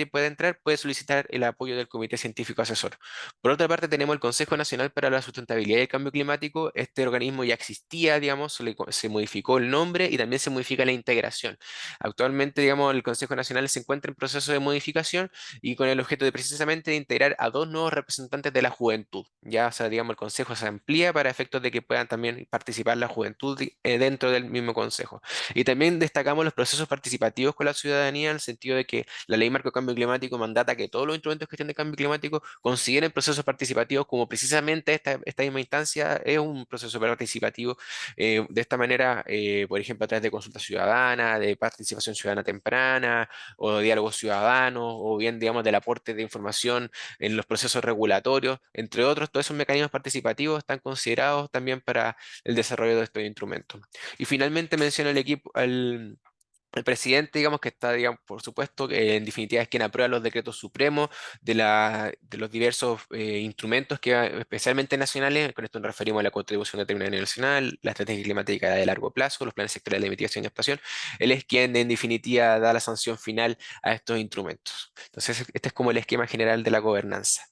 puede entrar, puede solicitar el apoyo del Comité Científico Asesor. Por otra parte, tenemos el Consejo Nacional para la Sustentabilidad y el Cambio Climático. Este organismo ya existía, digamos, se modificó el nombre y también se modifica la integración. Actualmente, digamos, el Consejo Nacional se encuentra en proceso de modificación y con el objeto de precisamente de integrar a 2 nuevos representantes de la juventud. Ya, o sea, digamos, el Consejo se amplía para efectos de que puedan también participar la juventud dentro del mismo Consejo. Y también destacamos los procesos participativos con la ciudadanía en el sentido de que la Ley Marco de Cambio Climático mandata que todos los instrumentos de gestión de cambio climático consideren procesos participativos como precisamente esta misma instancia es un proceso participativo. De esta manera, por ejemplo, a través de consulta ciudadana, de participación ciudadana temprana o de diálogo ciudadano o bien, digamos, del aporte de información en los procesos regulatorios, entre otros, todos esos mecanismos participativos están considerados también para el desarrollo de estos instrumentos. Y finalmente menciono el presidente, digamos, que está, digamos, por supuesto, que en definitiva es quien aprueba los decretos supremos de los diversos instrumentos que, especialmente nacionales, con esto nos referimos a la contribución determinada a nivel nacional, la estrategia climática de largo plazo, los planes sectoriales de mitigación y adaptación. Él es quien, en definitiva, da la sanción final a estos instrumentos. Entonces, este es como el esquema general de la gobernanza.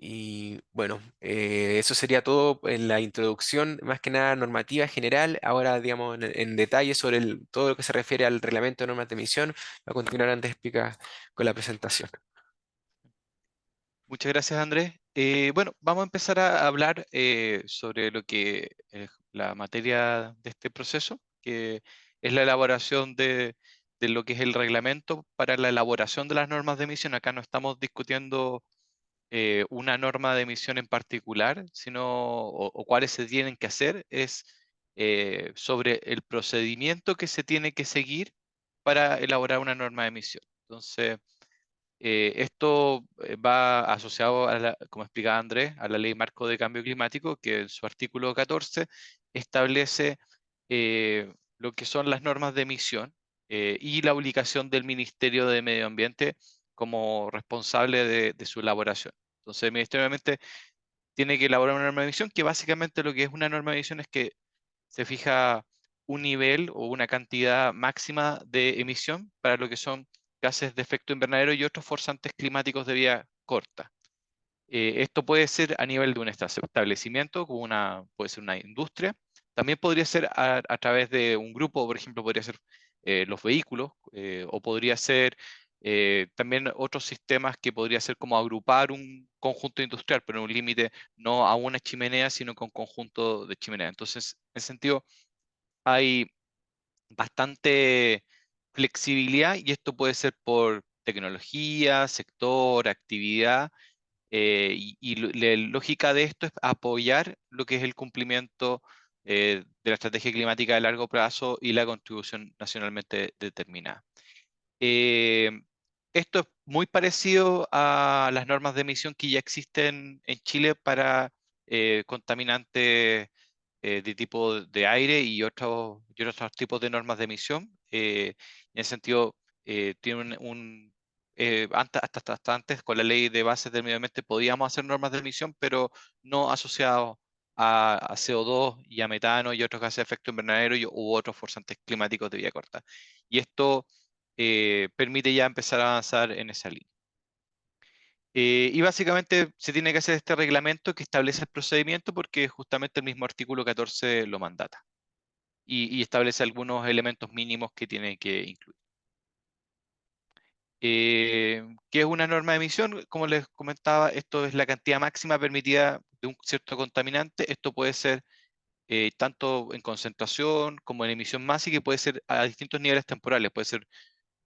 Y bueno, eso sería todo en la introducción, más que nada normativa general. Ahora, digamos, en detalle sobre todo lo que se refiere al reglamento de normas de emisión. Va a continuar antes explica con la presentación. Muchas gracias, Andrés. Bueno, vamos a empezar a hablar sobre lo que es la materia de este proceso, que es la elaboración de lo que es el reglamento para la elaboración de las normas de emisión. Acá no estamos discutiendo una norma de emisión en particular, sino o cuáles se tienen que hacer, es sobre el procedimiento que se tiene que seguir para elaborar una norma de emisión. Entonces, esto va asociado, como explicaba Andrés, a la Ley Marco de Cambio Climático, que en su artículo 14 establece lo que son las normas de emisión y la obligación del Ministerio de Medio Ambiente como responsable de su elaboración. Entonces, el Ministerio de Medio Ambiente tiene que elaborar una norma de emisión, que básicamente lo que es una norma de emisión es que se fija un nivel o una cantidad máxima de emisión para lo que son gases de efecto invernadero y otros forzantes climáticos de vida corta. Esto puede ser a nivel de un establecimiento, como puede ser una industria. También podría ser a través de un grupo, por ejemplo, podría ser los vehículos, o podría ser también otros sistemas que podría ser como agrupar un conjunto industrial, pero en un límite no a una chimenea, sino con conjunto de chimeneas. Entonces, en ese sentido, hay bastante flexibilidad y esto puede ser por tecnología, sector, actividad, la lógica de esto es apoyar lo que es el cumplimiento de la estrategia climática de largo plazo y la contribución nacionalmente determinada. Eh, Esto es muy parecido a las normas de emisión que ya existen en Chile para contaminantes de tipo de aire y otros tipos de normas de emisión. En ese sentido, tiene hasta antes con la ley de bases del medio ambiente podíamos hacer normas de emisión, pero no asociados a CO2 y a metano y otros gases de efecto invernadero u otros forzantes climáticos de vida corta. Y esto permite ya empezar a avanzar en esa línea. Y básicamente se tiene que hacer este reglamento que establece el procedimiento porque justamente el mismo artículo 14 lo mandata y establece algunos elementos mínimos que tiene que incluir. ¿Qué es una norma de emisión? Como les comentaba, esto es la cantidad máxima permitida de un cierto contaminante. Esto puede ser tanto en concentración como en emisión máxima, y puede ser a distintos niveles temporales. Puede ser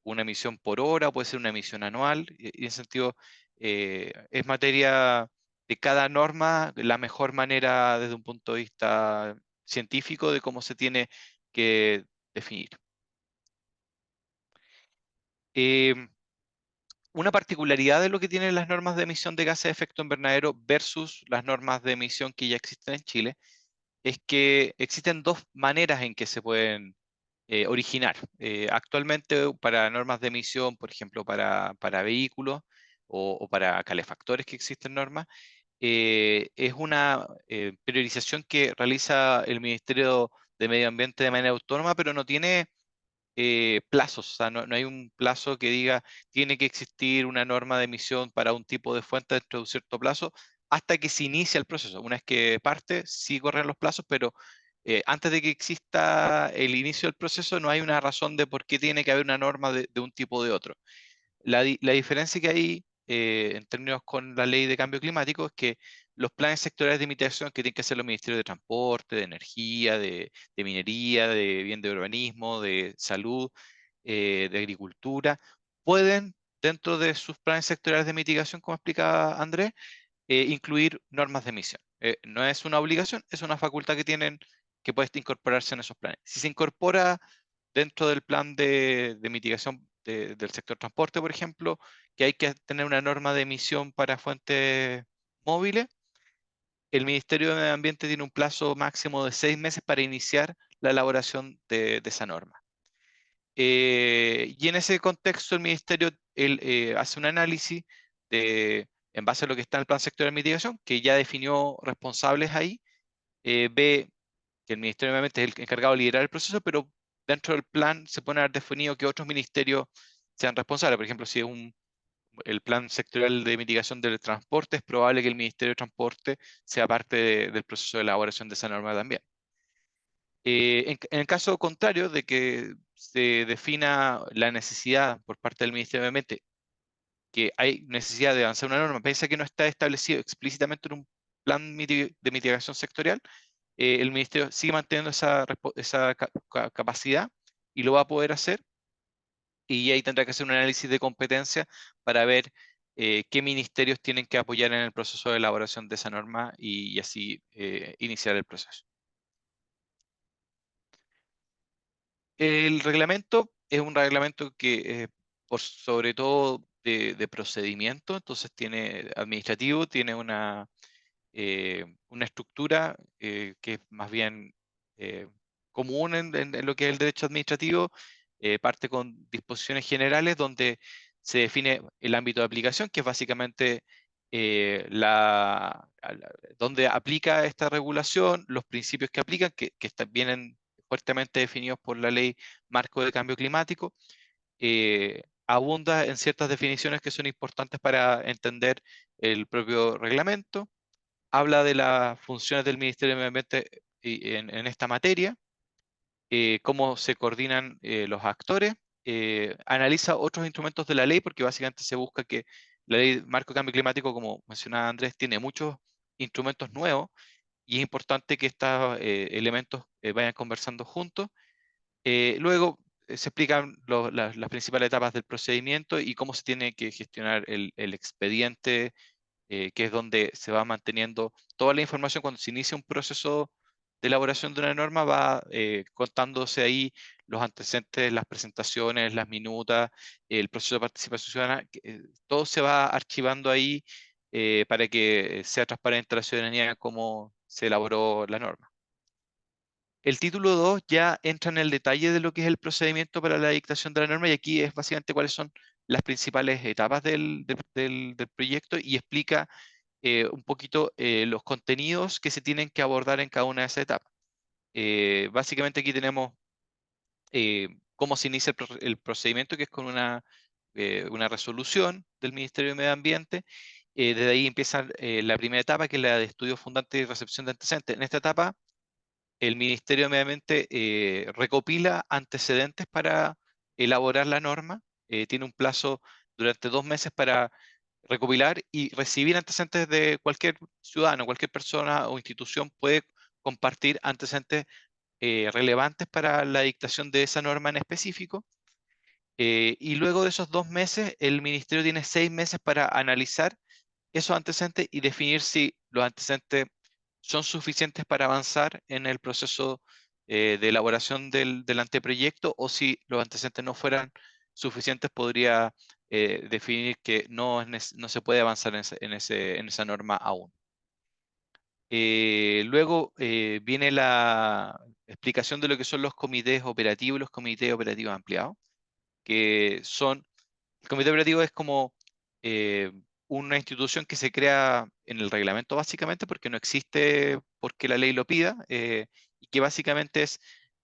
una emisión por hora, puede ser una emisión anual, y en ese sentido es materia de cada norma la mejor manera desde un punto de vista científico de cómo se tiene que definir. Eh, una particularidad de lo que tienen las normas de emisión de gases de efecto invernadero versus las normas de emisión que ya existen en Chile es que existen dos maneras en que se pueden originar. Actualmente para normas de emisión, por ejemplo, para vehículos o para calefactores que existen normas, es una priorización que realiza el Ministerio de Medio Ambiente de manera autónoma, pero no tiene plazos. O sea, no hay un plazo que diga tiene que existir una norma de emisión para un tipo de fuente dentro de un cierto plazo hasta que se inicia el proceso. Una vez que parte, sí corren los plazos, pero antes de que exista el inicio del proceso no hay una razón de por qué tiene que haber una norma de un tipo o de otro. La diferencia que hay en términos con la ley de cambio climático es que los planes sectoriales de mitigación que tienen que hacer los ministerios de Transporte, de Energía, de Minería, de Bien de Urbanismo, de Salud, de Agricultura, pueden, dentro de sus planes sectoriales de mitigación, como explicaba Andrés, incluir normas de emisión. No es una obligación, es una facultad que tienen que puede incorporarse en esos planes. Si se incorpora dentro del plan de mitigación del sector transporte, por ejemplo, que hay que tener una norma de emisión para fuentes móviles, el Ministerio de Medio Ambiente tiene un plazo máximo de 6 meses para iniciar la elaboración de esa norma. Y en ese contexto el Ministerio hace un análisis en base a lo que está en el plan sectorial de mitigación, que ya definió responsables ahí, ve que el Ministerio de Medio Ambiente es el encargado de liderar el proceso, pero dentro del plan se pone a haber definido que otros ministerios sean responsables. Por ejemplo, si es el plan sectorial de mitigación del transporte, es probable que el Ministerio de Transporte sea parte del proceso de elaboración de esa norma también. En el caso contrario de que se defina la necesidad por parte del Ministerio de Medio Ambiente, que hay necesidad de avanzar una norma, pese a que no está establecido explícitamente en un plan de mitigación sectorial, el Ministerio sigue manteniendo esa capacidad y lo va a poder hacer, y ahí tendrá que hacer un análisis de competencia para ver qué ministerios tienen que apoyar en el proceso de elaboración de esa norma y así iniciar el proceso. El reglamento es un reglamento que, por sobre todo de procedimiento, entonces tiene administrativo, tiene una estructura que es más bien común en lo que es el derecho administrativo. Parte con disposiciones generales donde se define el ámbito de aplicación, que es básicamente donde aplica esta regulación, los principios que aplican, que vienen fuertemente definidos por la Ley Marco de Cambio Climático. Abunda en ciertas definiciones que son importantes para entender el propio reglamento. Habla de las funciones del Ministerio de Medio Ambiente en esta materia, cómo se coordinan los actores, analiza otros instrumentos de la ley, porque básicamente se busca que la ley Marco de Cambio Climático, como mencionaba Andrés, tiene muchos instrumentos nuevos y es importante que estos elementos vayan conversando juntos. Luego se explican las principales etapas del procedimiento y cómo se tiene que gestionar el expediente, que es donde se va manteniendo toda la información cuando se inicia un proceso de elaboración de una norma, va contándose ahí los antecedentes, las presentaciones, las minutas, el proceso de participación ciudadana, todo se va archivando ahí para que sea transparente a la ciudadanía cómo se elaboró la norma. El título 2 ya entra en el detalle de lo que es el procedimiento para la dictación de la norma, y aquí es básicamente cuáles son las principales etapas del proyecto, y explica un poquito los contenidos que se tienen que abordar en cada una de esas etapas. Básicamente aquí tenemos cómo se inicia el procedimiento, que es con una resolución del Ministerio de Medio Ambiente. Desde ahí empieza la primera etapa, que es la de estudio fundante y recepción de antecedentes. En esta etapa, el Ministerio de Medio Ambiente recopila antecedentes para elaborar la norma. Tiene un plazo durante 2 meses para recopilar y recibir antecedentes de cualquier ciudadano, cualquier persona o institución puede compartir antecedentes relevantes para la dictación de esa norma en específico. Y luego de esos 2 meses, el ministerio tiene 6 meses para analizar esos antecedentes y definir si los antecedentes son suficientes para avanzar en el proceso de elaboración del anteproyecto, o si los antecedentes no fueran suficientes, podría definir que no se puede avanzar en esa norma aún. Luego viene la explicación de lo que son los comités operativos y los comités operativos ampliados, que son, el comité operativo es como eh, una institución que se crea en el reglamento básicamente porque no existe porque la ley lo pida, y que básicamente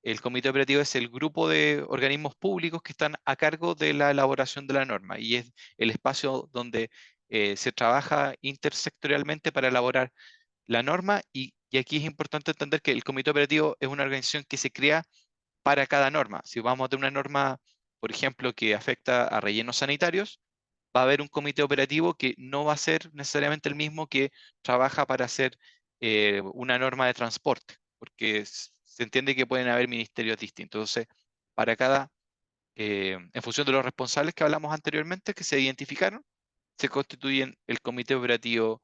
el comité operativo es el grupo de organismos públicos que están a cargo de la elaboración de la norma, y es el espacio donde se trabaja intersectorialmente para elaborar la norma, y aquí es importante entender que el comité operativo es una organización que se crea para cada norma. Si vamos a tener una norma, por ejemplo, que afecta a rellenos sanitarios, va a haber un comité operativo que no va a ser necesariamente el mismo que trabaja para hacer una norma de transporte, porque se entiende que pueden haber ministerios distintos. Entonces, para cada, en función de los responsables que hablamos anteriormente, que se identificaron, se constituyen el comité operativo,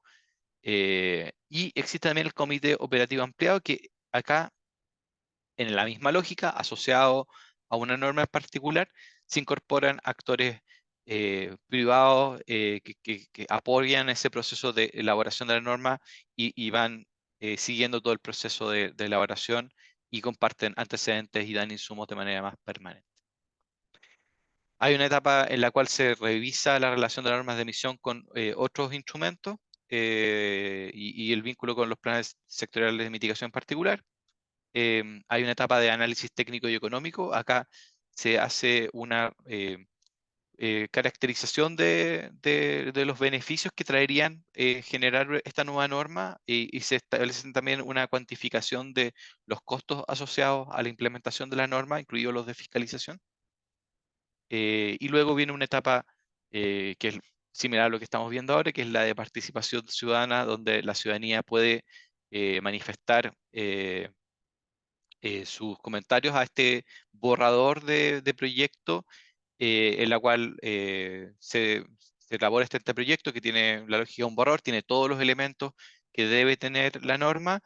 y existe también el comité operativo ampliado, que acá, en la misma lógica, asociado a una norma en particular, se incorporan actores privados que apoyan ese proceso de elaboración de la norma, y van siguiendo todo el proceso de elaboración, y comparten antecedentes y dan insumos de manera más permanente. Hay una etapa en la cual se revisa la relación de las normas de emisión con otros instrumentos, y el vínculo con los planes sectoriales de mitigación en particular. Hay una etapa de análisis técnico y económico. Acá se hace una caracterización de los beneficios que traerían generar esta nueva norma, y se establecen también una cuantificación de los costos asociados a la implementación de la norma, incluidos los de fiscalización. Y luego viene una etapa que es similar a lo que estamos viendo ahora, que es la de participación ciudadana, donde la ciudadanía puede manifestar sus comentarios a este borrador de proyecto, en la cual se elabora este anteproyecto que tiene la lógica de un borrador, tiene todos los elementos que debe tener la norma.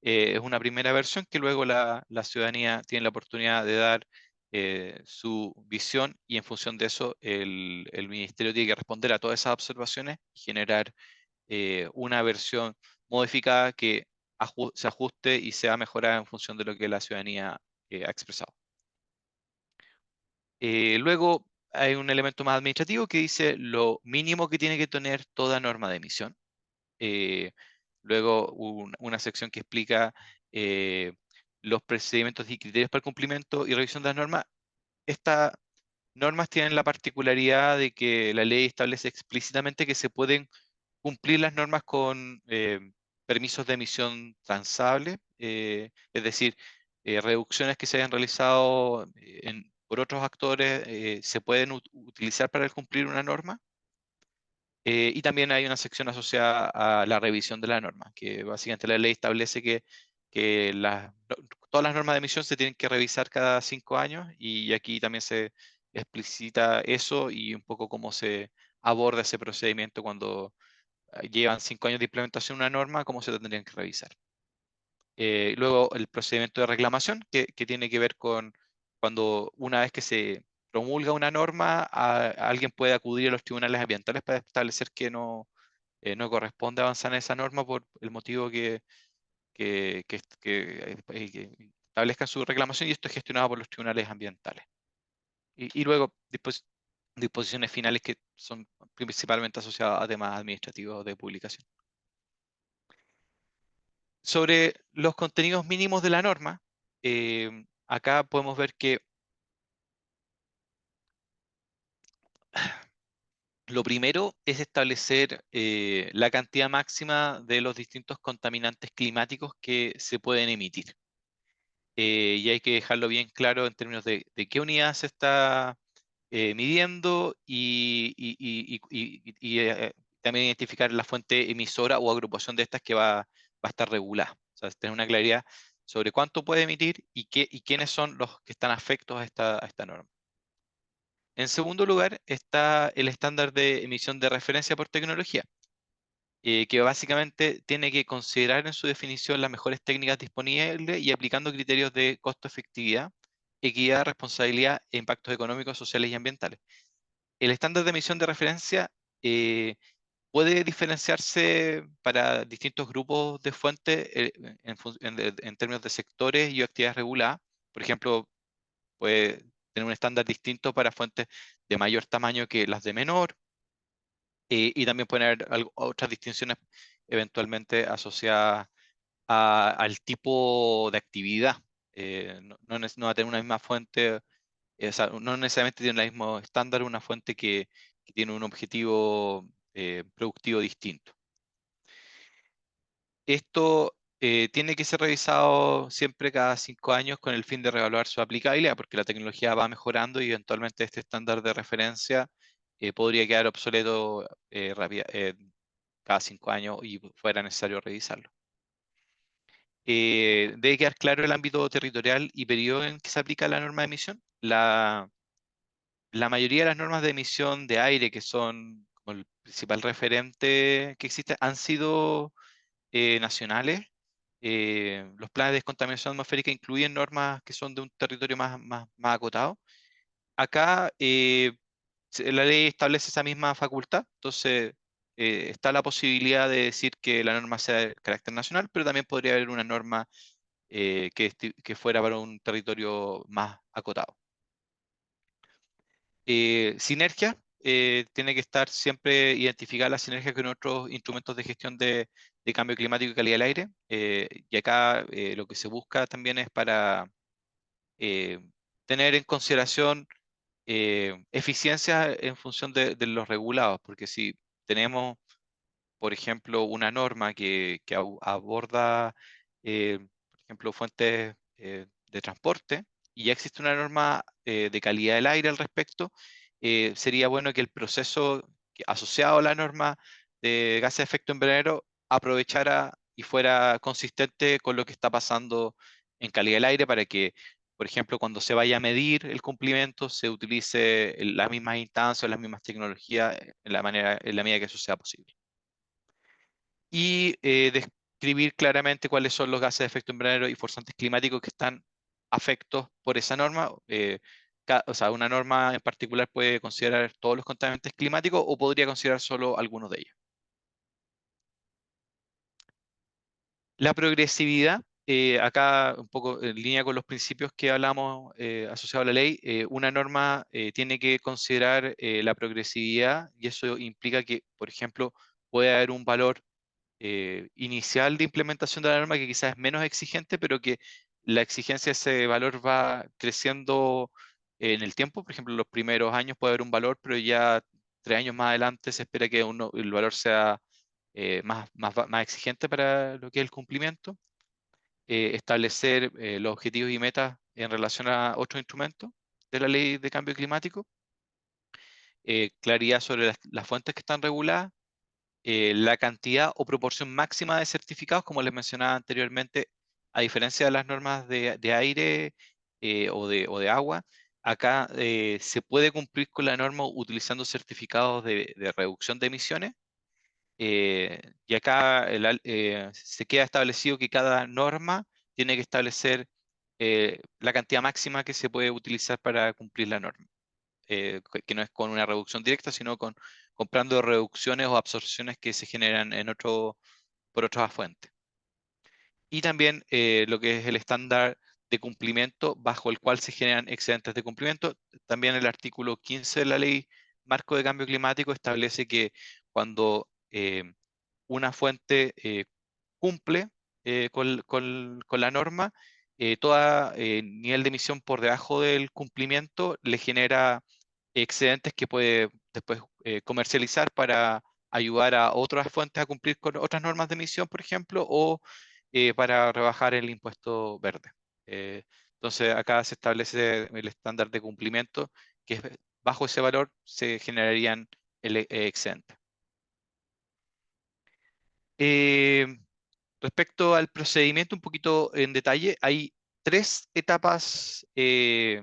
Es una primera versión que luego la ciudadanía tiene la oportunidad de dar su visión, y en función de eso el ministerio tiene que responder a todas esas observaciones y generar una versión modificada que se ajuste y sea mejorada en función de lo que la ciudadanía ha expresado. Luego hay un elemento más administrativo que dice lo mínimo que tiene que tener toda norma de emisión. Luego una sección que explica los procedimientos y criterios para el cumplimiento y revisión de las normas. Estas normas tienen la particularidad de que la ley establece explícitamente que se pueden cumplir las normas con permisos de emisión transables, es decir, reducciones que se hayan realizado por otros actores se pueden utilizar para cumplir una norma. Y también hay una sección asociada a la revisión de la norma, que básicamente la ley establece que todas las normas de emisión se tienen que revisar cada 5 años, y aquí también se explicita eso y un poco cómo se aborda ese procedimiento cuando llevan 5 años de implementación de una norma, cómo se tendrían que revisar. Luego el procedimiento de reclamación, que tiene que ver con cuando una vez que se promulga una norma, alguien puede acudir a los tribunales ambientales para establecer que no corresponde avanzar en esa norma por el motivo que establezca su reclamación, y esto es gestionado por los tribunales ambientales. Y luego disposiciones finales que son principalmente asociadas a temas administrativos de publicación. Sobre los contenidos mínimos de la norma, acá podemos ver que lo primero es establecer la cantidad máxima de los distintos contaminantes climáticos que se pueden emitir. Y hay que dejarlo bien claro en términos de qué unidad se está midiendo también identificar la fuente emisora o agrupación de estas que va a estar regulada. O sea, tener una claridad sobre cuánto puede emitir y quiénes son los que están afectos a esta norma. En segundo lugar está el estándar de emisión de referencia por tecnología, que básicamente tiene que considerar en su definición las mejores técnicas disponibles y aplicando criterios de costo-efectividad, equidad, responsabilidad e impactos económicos, sociales y ambientales. El estándar de emisión de referencia puede diferenciarse para distintos grupos de fuentes en términos de sectores y actividades reguladas. Por ejemplo, puede tener un estándar distinto para fuentes de mayor tamaño que las de menor, y también pueden haber otras distinciones eventualmente asociadas al tipo de actividad. No va a tener una misma fuente, o sea, no necesariamente tiene el mismo estándar una fuente que tiene un objetivo productivo distinto. Esto tiene que ser revisado siempre cada 5 años con el fin de reevaluar su aplicabilidad, porque la tecnología va mejorando y eventualmente este estándar de referencia podría quedar obsoleto cada 5 años y fuera necesario revisarlo. Debe quedar claro el ámbito territorial y periodo en que se aplica la norma de emisión. La mayoría de las normas de emisión de aire, que son como el principal referente que existe, han sido nacionales. Los planes de descontaminación atmosférica incluyen normas que son de un territorio más acotado. Acá la ley establece esa misma facultad, entonces está la posibilidad de decir que la norma sea de carácter nacional, pero también podría haber una norma que fuera para un territorio más acotado. Sinergia, tiene que estar siempre identificada la sinergia con otros instrumentos de gestión de cambio climático y calidad del aire. Y acá lo que se busca también es para tener en consideración eficiencia en función de los regulados, porque si tenemos, por ejemplo, una norma que aborda, por ejemplo, fuentes de transporte, y ya existe una norma de calidad del aire al respecto, sería bueno que el proceso asociado a la norma de gases de efecto invernadero aprovechara y fuera consistente con lo que está pasando en calidad del aire para que, por ejemplo, cuando se vaya a medir el cumplimiento, se utilice las mismas instancias, las mismas tecnologías en la medida que eso sea posible. Y describir claramente cuáles son los gases de efecto invernadero y forzantes climáticos que están afectos por esa norma. O sea, una norma en particular puede considerar todos los contaminantes climáticos o podría considerar solo algunos de ellos. La progresividad, acá un poco en línea con los principios que hablamos asociados a la ley, una norma tiene que considerar la progresividad y eso implica que, por ejemplo, puede haber un valor inicial de implementación de la norma que quizás es menos exigente, pero que la exigencia de ese valor va creciendo en el tiempo. Por ejemplo, en los primeros años puede haber un valor, pero ya 3 años más adelante se espera que el valor sea más exigente para lo que es el cumplimiento. Establecer los objetivos y metas en relación a otros instrumentos de la ley de cambio climático. Claridad sobre las fuentes que están reguladas. La cantidad o proporción máxima de certificados, como les mencionaba anteriormente, a diferencia de las normas de aire o de agua, acá se puede cumplir con la norma utilizando certificados de reducción de emisiones. Y acá se queda establecido que cada norma tiene que establecer la cantidad máxima que se puede utilizar para cumplir la norma. Que no es con una reducción directa, sino comprando reducciones o absorciones que se generan por otras fuentes. Y también lo que es el estándar de cumplimiento bajo el cual se generan excedentes de cumplimiento. También el artículo 15 de la Ley Marco de Cambio Climático establece que cuando una fuente cumple con la norma, todo nivel de emisión por debajo del cumplimiento le genera excedentes que puede después comercializar para ayudar a otras fuentes a cumplir con otras normas de emisión, por ejemplo, o para rebajar el impuesto verde. Entonces, acá se establece el estándar de cumplimiento, que es bajo ese valor se generarían el excedente. Respecto al procedimiento un poquito en detalle, hay 3 etapas eh,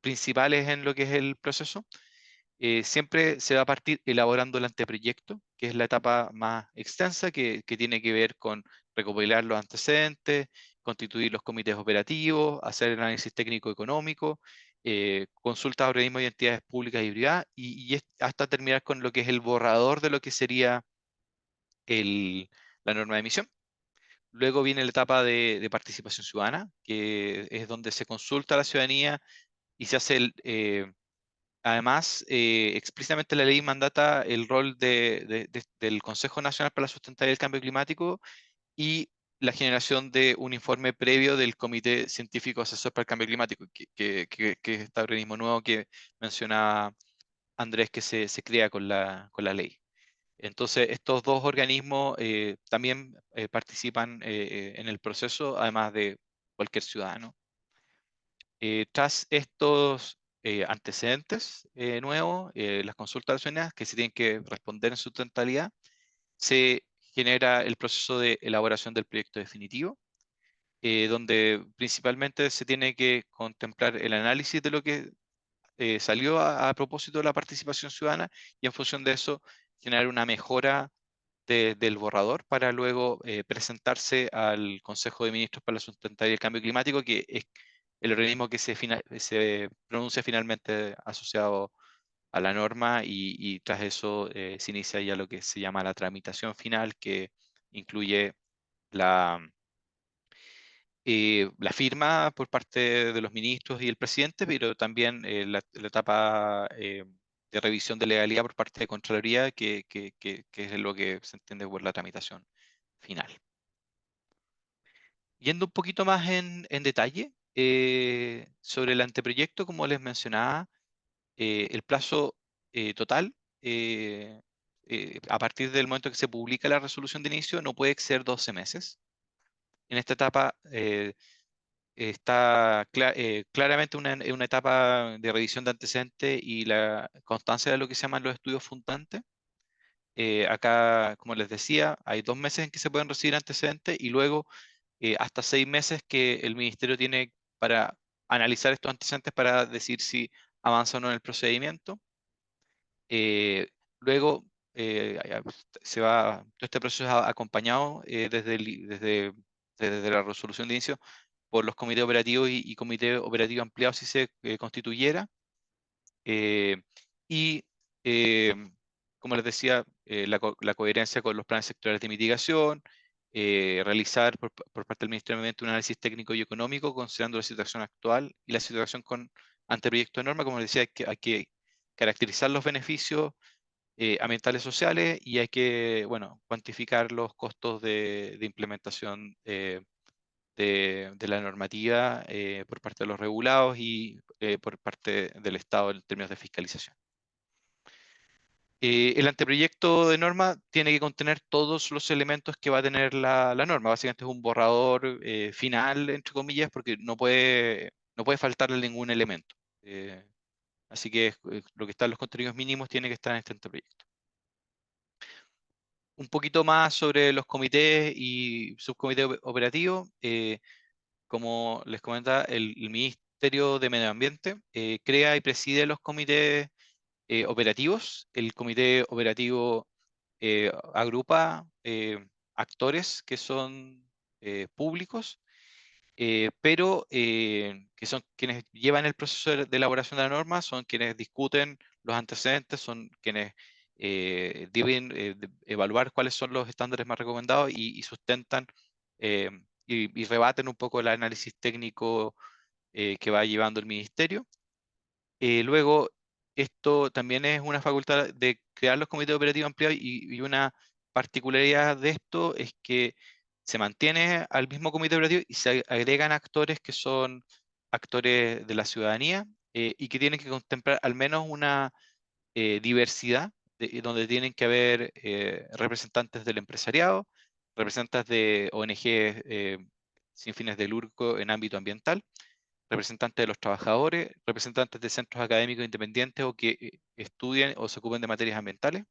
principales en lo que es el proceso. Siempre se va a partir elaborando el anteproyecto, que es la etapa más extensa, que tiene que ver con recopilar los antecedentes, constituir los comités operativos, hacer el análisis técnico-económico, consultas a organismos y entidades públicas y privadas, hasta terminar con lo que es el borrador de lo que sería la norma de emisión. Luego viene la etapa de participación ciudadana, que es donde se consulta a la ciudadanía y se hace además, explícitamente la ley mandata el rol del Consejo Nacional para la Sustentabilidad del Cambio Climático y la generación de un informe previo del Comité Científico Asesor para el Cambio Climático, que es este organismo nuevo que mencionaba Andrés, que se crea con la ley. Entonces, estos 2 organismos también participan en el proceso, además de cualquier ciudadano. Tras estos antecedentes nuevos, las consultas ciudadanas que se tienen que responder en su totalidad, se genera el proceso de elaboración del proyecto definitivo, donde principalmente se tiene que contemplar el análisis de lo que salió a propósito de la participación ciudadana y en función de eso generar una mejora del borrador para luego presentarse al Consejo de Ministros para la Sustentabilidad y el Cambio Climático, que es el organismo que se pronuncia finalmente asociado a la norma y tras eso se inicia ya lo que se llama la tramitación final, que incluye la, la firma por parte de los ministros y el presidente, pero también la etapa de revisión de legalidad por parte de Contraloría, que es lo que se entiende por la tramitación final. Yendo un poquito más en detalle sobre el anteproyecto, como les mencionaba, el plazo total, a partir del momento que se publica la resolución de inicio, no puede exceder 12 meses. En esta etapa está claramente una etapa de revisión de antecedentes y la constancia de lo que se llaman los estudios fundantes. Acá, como les decía, hay 2 meses en que se pueden recibir antecedentes y luego hasta 6 meses que el ministerio tiene para analizar estos antecedentes para decir si avanza o no en el procedimiento. Luego todo este proceso es acompañado desde la resolución de inicio por los comités operativos y comité operativo ampliado si se constituyera. Eh, y eh, como les decía, la coherencia con los planes sectoriales de mitigación, realizar por parte del Ministerio de Medio Ambiente un análisis técnico y económico considerando la situación actual y la situación con anteproyecto de norma. Como les decía, hay que caracterizar los beneficios ambientales sociales y hay que, bueno, cuantificar los costos de implementación de la normativa por parte de los regulados y por parte del Estado en términos de fiscalización. El anteproyecto de norma tiene que contener todos los elementos que va a tener la norma. Básicamente es un borrador final, entre comillas, porque no puede faltarle ningún elemento. Así que lo que está en los contenidos mínimos tiene que estar en este anteproyecto. Un poquito más sobre los comités y subcomités operativos. Como les comentaba, el Ministerio de Medio Ambiente crea y preside los comités operativos. El comité operativo agrupa actores que son públicos, pero que son quienes llevan el proceso de elaboración de la norma, son quienes discuten los antecedentes, son quienes deben evaluar cuáles son los estándares más recomendados y sustentan y rebaten un poco el análisis técnico que va llevando el ministerio. Luego, esto también es una facultad de crear los comités operativos ampliados y una particularidad de esto es que se mantiene al mismo comité operativo y se agregan actores que son actores de la ciudadanía y que tienen que contemplar al menos una diversidad donde tienen que haber representantes del empresariado, representantes de ONG sin fines de lucro en ámbito ambiental, representantes de los trabajadores, representantes de centros académicos independientes o que estudien o se ocupen de materias ambientales,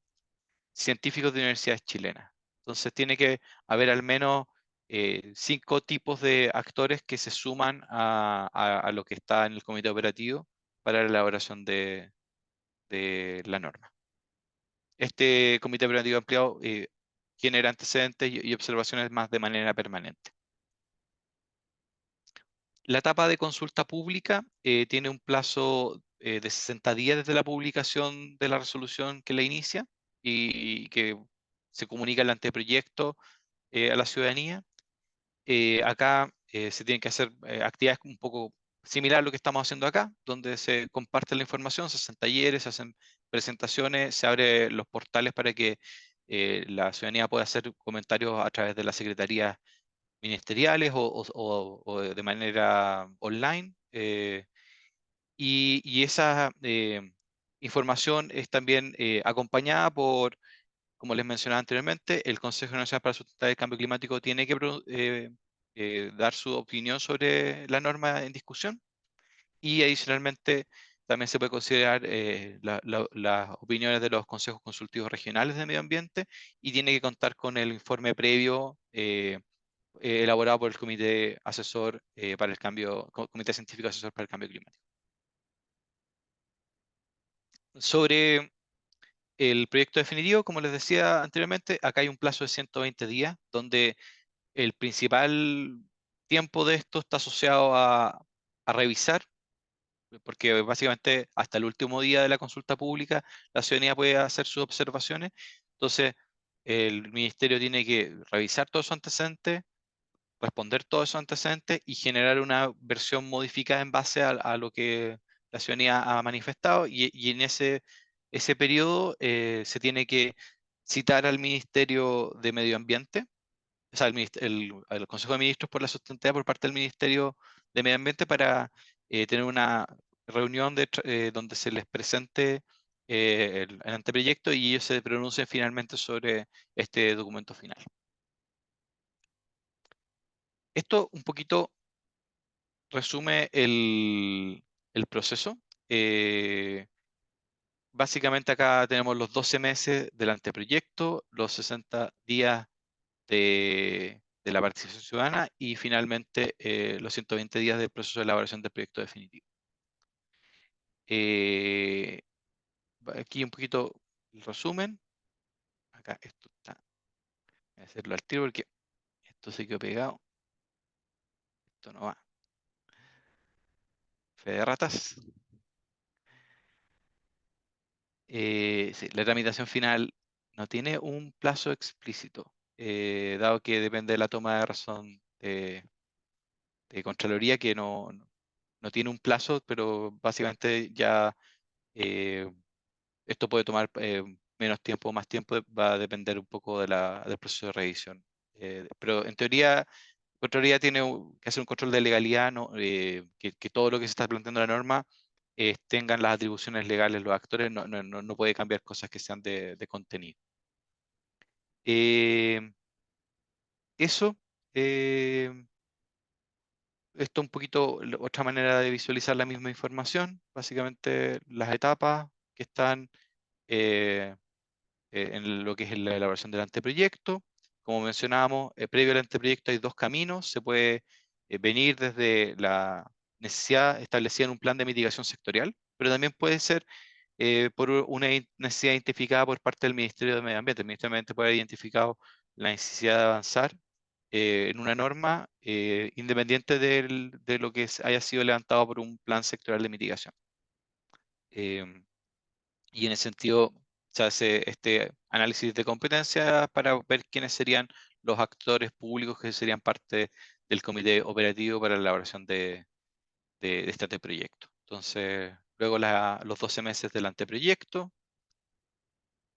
científicos de universidades chilenas. Entonces tiene que haber al menos 5 tipos de actores que se suman a lo que está en el comité operativo para la elaboración de la norma. Este comité operativo ampliado genera antecedentes y observaciones más de manera permanente. La etapa de consulta pública tiene un plazo de 60 días desde la publicación de la resolución que la inicia y que se comunica el anteproyecto a la ciudadanía. Acá se tienen que hacer actividades un poco similar a lo que estamos haciendo acá, donde se comparte la información, se hacen talleres, se hacen presentaciones, se abren los portales para que la ciudadanía pueda hacer comentarios a través de las secretarías ministeriales o de manera online. Y esa información es también acompañada por, como les mencionaba anteriormente, el Consejo Nacional para la Sustentabilidad del Cambio Climático tiene que dar su opinión sobre la norma en discusión y adicionalmente también se puede considerar las opiniones de los consejos consultivos regionales de medio ambiente y tiene que contar con el informe previo elaborado por el Comité Asesor para el Cambio, Comité Científico Asesor para el Cambio Climático. Sobre el proyecto definitivo, como les decía anteriormente, acá hay un plazo de 120 días, donde el principal tiempo de esto está asociado a revisar, porque básicamente hasta el último día de la consulta pública la ciudadanía puede hacer sus observaciones. Entonces, el ministerio tiene que revisar todos sus antecedentes, responder todos esos antecedentes y generar una versión modificada en base a lo que la ciudadanía ha manifestado y en ese periodo se tiene que citar al Ministerio de Medio Ambiente, o sea, al Consejo de Ministros por la sustentabilidad por parte del Ministerio de Medio Ambiente para tener una reunión donde se les presente el anteproyecto y ellos se pronuncien finalmente sobre este documento final. Esto un poquito resume el proceso. Básicamente acá tenemos los 12 meses del anteproyecto, los 60 días de la participación ciudadana y finalmente los 120 días del proceso de elaboración del proyecto definitivo. Aquí un poquito el resumen. Acá esto está. Voy a hacerlo al tiro porque esto se quedó pegado. Esto no va. Fe de ratas. Sí, la tramitación final no tiene un plazo explícito, dado que depende de la toma de razón de Contraloría, que no tiene un plazo, pero básicamente ya esto puede tomar menos tiempo o más tiempo, va a depender un poco del proceso de revisión. Pero en teoría, Contraloría tiene que hacer un control de legalidad, ¿no? Que todo lo que se está planteando en la norma tengan las atribuciones legales los actores, no puede cambiar cosas que sean de contenido. Eso, esto un poquito otra manera de visualizar la misma información, básicamente las etapas que están en lo que es la elaboración del anteproyecto. Como mencionábamos, previo al anteproyecto hay 2 caminos, se puede venir desde la necesidad establecida en un plan de mitigación sectorial, pero también puede ser por una necesidad identificada por parte del Ministerio de Medio Ambiente. El Ministerio de Medio Ambiente puede haber identificado la necesidad de avanzar en una norma independiente de lo que haya sido levantado por un plan sectorial de mitigación. Y en ese sentido se hace este análisis de competencia para ver quiénes serían los actores públicos que serían parte del comité operativo para la elaboración de este anteproyecto. Entonces, luego los 12 meses del anteproyecto,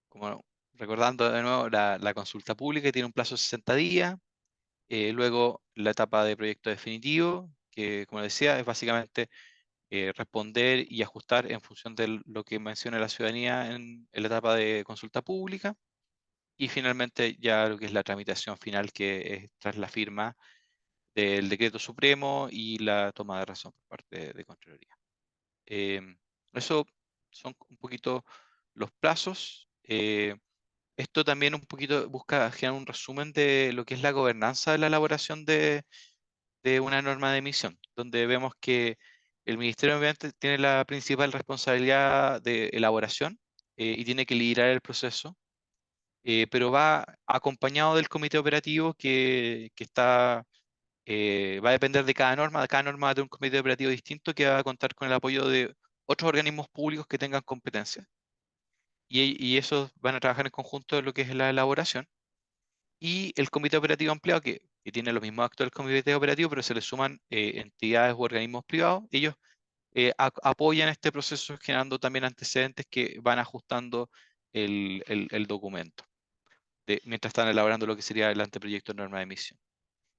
como recordando de nuevo la consulta pública tiene un plazo de 60 días, luego la etapa de proyecto definitivo, que como decía es básicamente responder y ajustar en función de lo que menciona la ciudadanía en la etapa de consulta pública. Y finalmente ya lo que es la tramitación final, que es tras la firma del decreto supremo y la toma de razón por parte de Contraloría. Eso son un poquito los plazos. Esto también un poquito busca generar un resumen de lo que es la gobernanza de la elaboración de una norma de emisión, donde vemos que el Ministerio de Medio Ambiente tiene la principal responsabilidad de elaboración y tiene que liderar el proceso, pero va acompañado del comité operativo que está, va a depender de cada norma va a tener un comité operativo distinto que va a contar con el apoyo de otros organismos públicos que tengan competencia. Y esos van a trabajar en conjunto en lo que es la elaboración. Y el comité operativo ampliado, que tiene los mismos actos del comité operativo, pero se le suman entidades u organismos privados, ellos apoyan este proceso generando también antecedentes que van ajustando el documento mientras están elaborando lo que sería el anteproyecto de norma de emisión.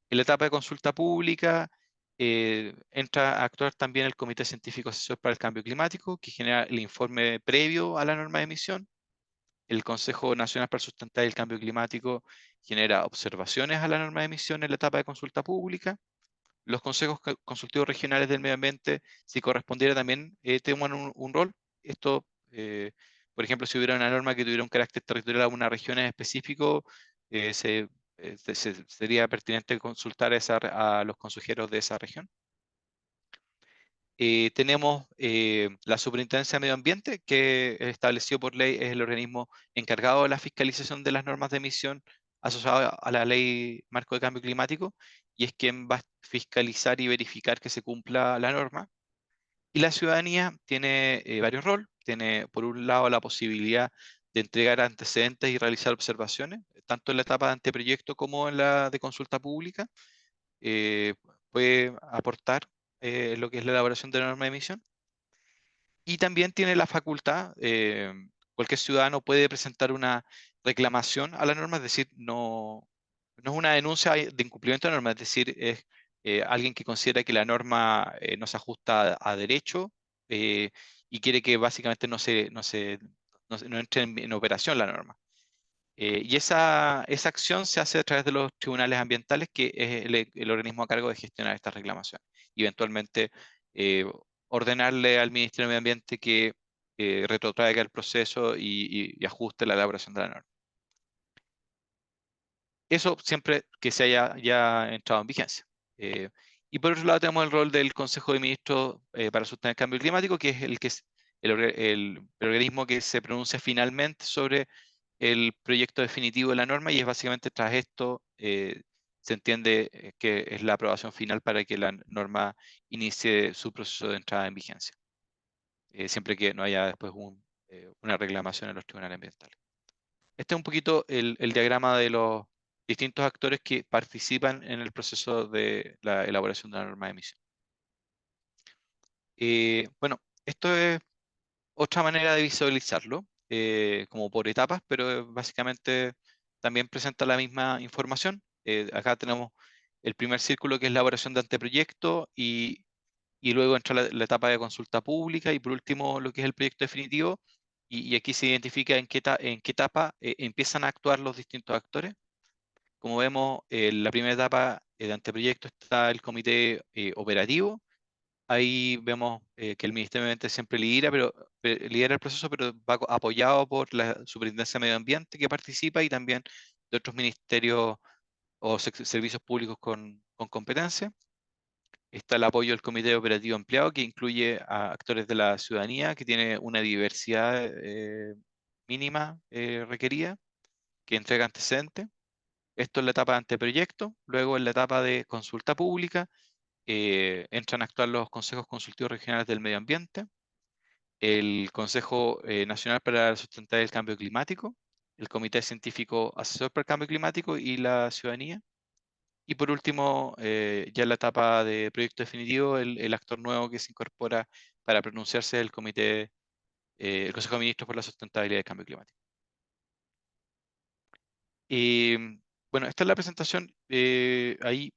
En la etapa de consulta pública entra a actuar también el Comité Científico Asesor para el Cambio Climático, que genera el informe previo a la norma de emisión. El Consejo Nacional para Sustentar el Cambio Climático genera observaciones a la norma de emisión en la etapa de consulta pública. Los consejos consultivos regionales del medio ambiente, si correspondiera también, toman un rol. Esto, por ejemplo, si hubiera una norma que tuviera un carácter territorial a una región en específico, sería pertinente consultar a los consejeros de esa región. Tenemos la Superintendencia de Medio Ambiente, que establecido por ley es el organismo encargado de la fiscalización de las normas de emisión asociadas a la Ley Marco de Cambio Climático, y es quien va a fiscalizar y verificar que se cumpla la norma. Y la ciudadanía tiene varios roles. Tiene, por un lado, la posibilidad de entregar antecedentes y realizar observaciones, tanto en la etapa de anteproyecto como en la de consulta pública. Puede aportar lo que es la elaboración de la norma de emisión. Y también tiene la facultad, cualquier ciudadano puede presentar una reclamación a la norma, es decir, no es una denuncia de incumplimiento de la norma, es decir, es alguien que considera que la norma no se ajusta a derecho y quiere que básicamente no entre en operación la norma. Y esa acción se hace a través de los tribunales ambientales, que es el organismo a cargo de gestionar estas reclamaciones. Y eventualmente ordenarle al Ministerio de Medio Ambiente que retrotraiga el proceso y ajuste la elaboración de la norma. Eso siempre que se haya ya entrado en vigencia. Y por otro lado tenemos el rol del Consejo de Ministros para Sostener el Cambio Climático, que es el organismo que se pronuncia finalmente sobre el proyecto definitivo de la norma, y es básicamente tras esto se entiende que es la aprobación final para que la norma inicie su proceso de entrada en vigencia, siempre que no haya después una reclamación en los tribunales ambientales. Este es un poquito el diagrama de los distintos actores que participan en el proceso de la elaboración de la norma de emisión. Bueno, esto es otra manera de visualizarlo, como por etapas, pero básicamente también presenta la misma información. Acá tenemos el primer círculo, que es la elaboración de anteproyecto, y luego entra la etapa de consulta pública, y por último lo que es el proyecto definitivo, y aquí se identifica en qué etapa empiezan a actuar los distintos actores. Como vemos, en la primera etapa de anteproyecto está el comité operativo. Ahí vemos que el Ministerio de Medio Ambiente siempre lidera el proceso, pero va apoyado por la Superintendencia de Medio Ambiente, que participa, y también de otros ministerios o servicios públicos con competencia. Está el apoyo del Comité Operativo Ampliado, que incluye a actores de la ciudadanía, que tiene una diversidad mínima requerida, que entrega antecedentes. Esto es la etapa de anteproyecto. Luego, en la etapa de consulta pública, entran a actuar los consejos consultivos regionales del medio ambiente, el Consejo Nacional para Sustentar el Cambio Climático, el Comité Científico Asesor para el Cambio Climático y la ciudadanía. Y por último, ya en la etapa de proyecto definitivo, el actor nuevo que se incorpora para pronunciarse es el Consejo de Ministros por la Sustentabilidad del Cambio Climático. Bueno, esta es la presentación. Ahí,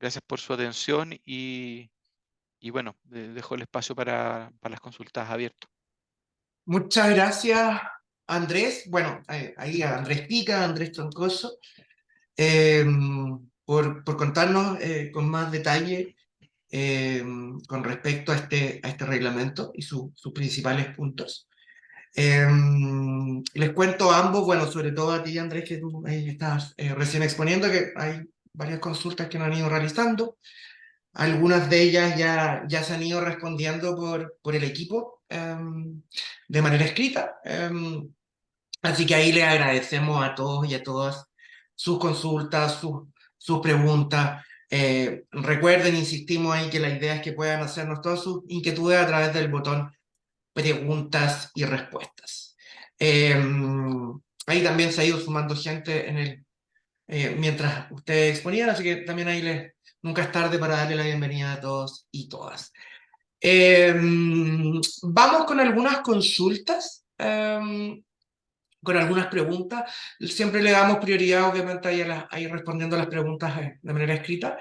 gracias por su atención, y bueno, dejo el espacio para las consultas abiertas. Muchas gracias, Andrés. Bueno, ahí a Andrés Pica, Andrés Troncoso, por por contarnos con más detalle con respecto a este reglamento y sus principales puntos. Les cuento a ambos, bueno, sobre todo a ti, Andrés, que tú ahí estás recién exponiendo, que hay varias consultas que nos han ido realizando. Algunas de ellas ya se han ido respondiendo por el equipo de manera escrita. Así que ahí les agradecemos a todos y a todas sus consultas, sus preguntas. Recuerden, insistimos ahí que la idea es que puedan hacernos todas sus inquietudes a través del botón preguntas y respuestas. Ahí también se ha ido sumando gente mientras ustedes exponían, así que también ahí nunca es tarde para darle la bienvenida a todos y todas. Vamos con algunas consultas, con algunas preguntas. Siempre le damos prioridad, obviamente, a ir respondiendo a las preguntas de manera escrita,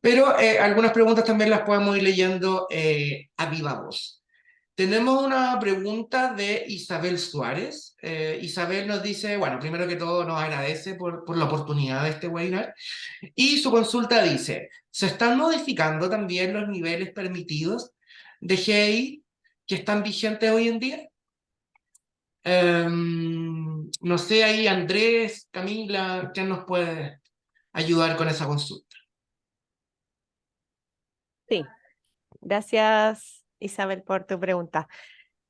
pero algunas preguntas también las podemos ir leyendo a viva voz. Tenemos una pregunta de Isabel Suárez. Isabel nos dice, bueno, primero que todo nos agradece por la oportunidad de este webinar. Y su consulta dice, ¿se están modificando también los niveles permitidos de GI que están vigentes hoy en día? No sé, ahí Andrés, Camila, ¿quién nos puede ayudar con esa consulta? Sí, gracias Isabel por tu pregunta.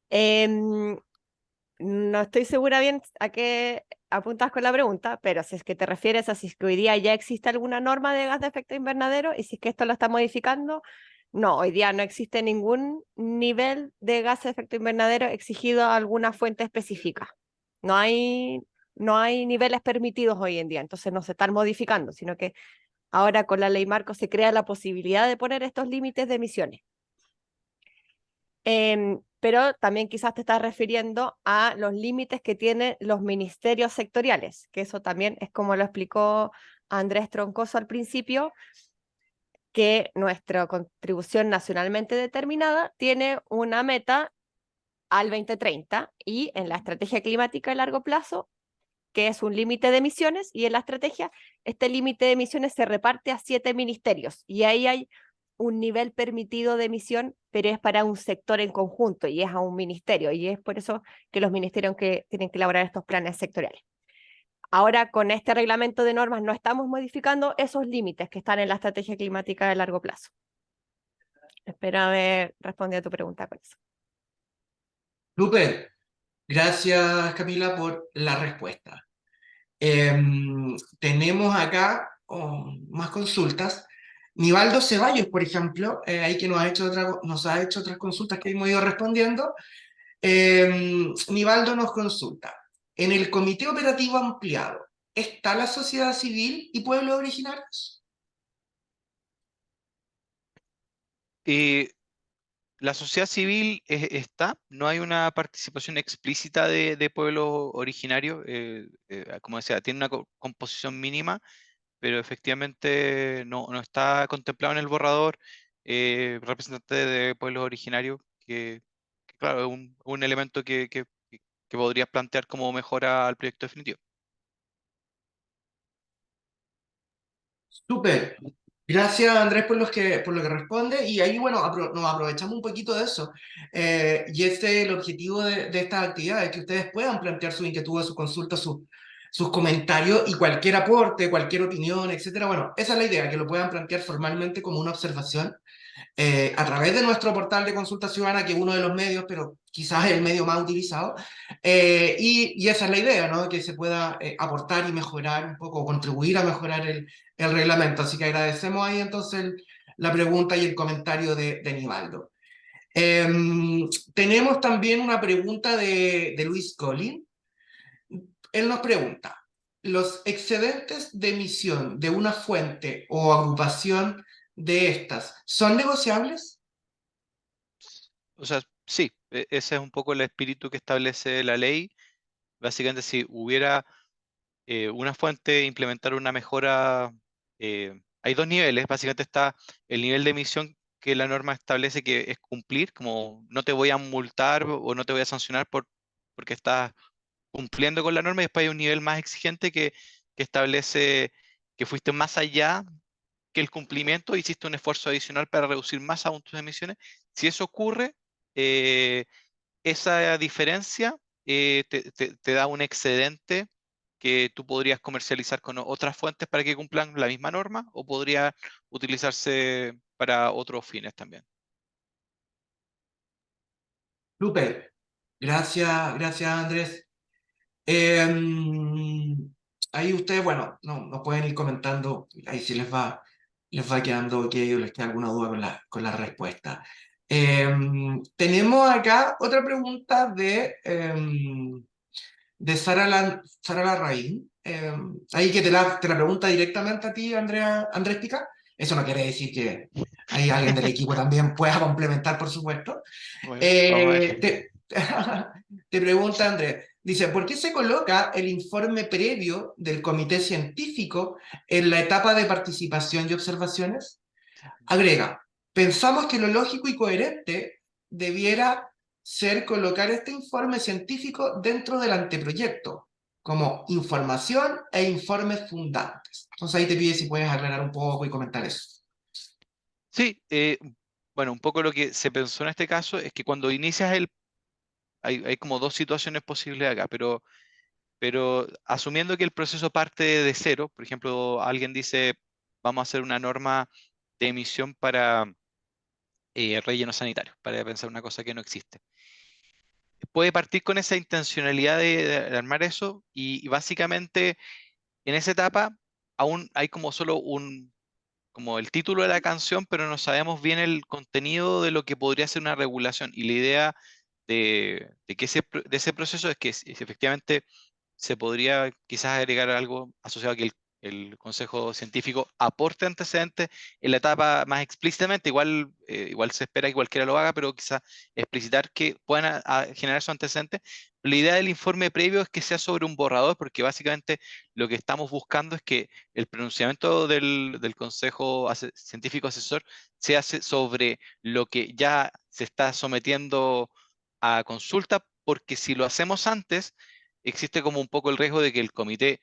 Em, no estoy segura bien a qué apuntas con la pregunta, pero si es que te refieres a si es que hoy día ya existe alguna norma de gas de efecto invernadero y si es que esto lo está modificando, no, hoy día no existe ningún nivel de gas de efecto invernadero exigido a alguna fuente específica. No hay, no hay niveles permitidos hoy en día, entonces no se están modificando, sino que ahora con la ley marco se crea la posibilidad de poner estos límites de emisiones. Pero también quizás te estás refiriendo a los límites que tienen los ministerios sectoriales, que eso también es como lo explicó Andrés Troncoso al principio, que nuestra contribución nacionalmente determinada tiene una meta al 2030 y en la estrategia climática a largo plazo, que es un límite de emisiones, y en la estrategia este límite de emisiones se reparte a 7 ministerios y ahí hay un nivel permitido de emisión, pero es para un sector en conjunto y es a un ministerio, y es por eso que los ministerios tienen que elaborar estos planes sectoriales. Ahora, con este reglamento de normas, no estamos modificando esos límites que están en la estrategia climática de largo plazo. Espero haber respondido a tu pregunta con eso. Súper. Gracias, Camila, por la respuesta. Tenemos acá más consultas. Nivaldo Ceballos, por ejemplo, ahí que nos ha hecho otras consultas que hemos ido respondiendo. Nivaldo nos consulta, en el Comité Operativo Ampliado, ¿está la sociedad civil y pueblos originarios? La sociedad civil está, no hay una participación explícita de pueblos originarios, como decía, tiene una composición mínima, pero efectivamente no está contemplado en el borrador representante de pueblos originarios, que claro, es un elemento que podrías plantear como mejora al proyecto definitivo. Súper. Gracias, Andrés, por lo que responde. Y ahí, bueno, nos aprovechamos un poquito de eso. Y este es el objetivo de estas actividades, que ustedes puedan plantear sus inquietudes, sus consultas, sus comentarios y cualquier aporte, cualquier opinión, etcétera. Bueno, esa es la idea, que lo puedan plantear formalmente como una observación a través de nuestro portal de consulta ciudadana, que es uno de los medios, pero quizás el medio más utilizado. Y esa es la idea, ¿no? Que se pueda aportar y mejorar un poco, contribuir a mejorar el reglamento. Así que agradecemos ahí entonces la pregunta y el comentario de Nivaldo. Tenemos también una pregunta de Luis Collin. Él nos pregunta, ¿los excedentes de emisión de una fuente o agrupación de estas son negociables? O sea, sí, ese es un poco el espíritu que establece la ley. Básicamente, si hubiera una fuente, implementar una mejora, hay dos niveles. Básicamente está el nivel de emisión que la norma establece que es cumplir, como no te voy a multar o no te voy a sancionar porque estás cumpliendo con la norma, y después hay un nivel más exigente que establece que fuiste más allá que el cumplimiento hiciste un esfuerzo adicional para reducir más aún tus emisiones. Si eso ocurre, esa diferencia te da un excedente que tú podrías comercializar con otras fuentes para que cumplan la misma norma, o podría utilizarse para otros fines también. Súper. Gracias Andrés. Ahí ustedes, bueno, no, nos pueden ir comentando, ahí si les va quedando ok o les queda alguna duda con la respuesta. Tenemos acá otra pregunta de Sara Larraín. Ahí que te la pregunta directamente a ti, Andrés Pica. Eso no quiere decir que hay alguien del equipo también pueda complementar, por supuesto. Bueno, vamos a ver. Te pregunta Andrés, dice, ¿por qué se coloca el informe previo del comité científico en la etapa de participación y observaciones? Agrega, pensamos que lo lógico y coherente debiera ser colocar este informe científico dentro del anteproyecto, como información e informes fundantes. Entonces ahí te pide si puedes aclarar un poco y comentar eso. Sí, bueno, un poco lo que se pensó en este caso es que cuando inicias hay como dos situaciones posibles acá, pero asumiendo que el proceso parte de cero, por ejemplo, alguien dice, vamos a hacer una norma de emisión para relleno sanitario, para pensar una cosa que no existe. Puede partir con esa intencionalidad de armar eso, y básicamente en esa etapa aún hay como solo como el título de la canción, pero no sabemos bien el contenido de lo que podría ser una regulación. Y la idea de ese proceso es que si efectivamente se podría quizás agregar algo asociado a que el Consejo Científico aporte antecedentes en la etapa más explícitamente. Igual se espera que cualquiera lo haga, pero quizás explicitar que puedan generar esos antecedentes. La idea del informe previo es que sea sobre un borrador, porque básicamente lo que estamos buscando es que el pronunciamiento del Consejo Científico Asesor se hace sobre lo que ya se está sometiendo a consulta, porque si lo hacemos antes, existe como un poco el riesgo de que el comité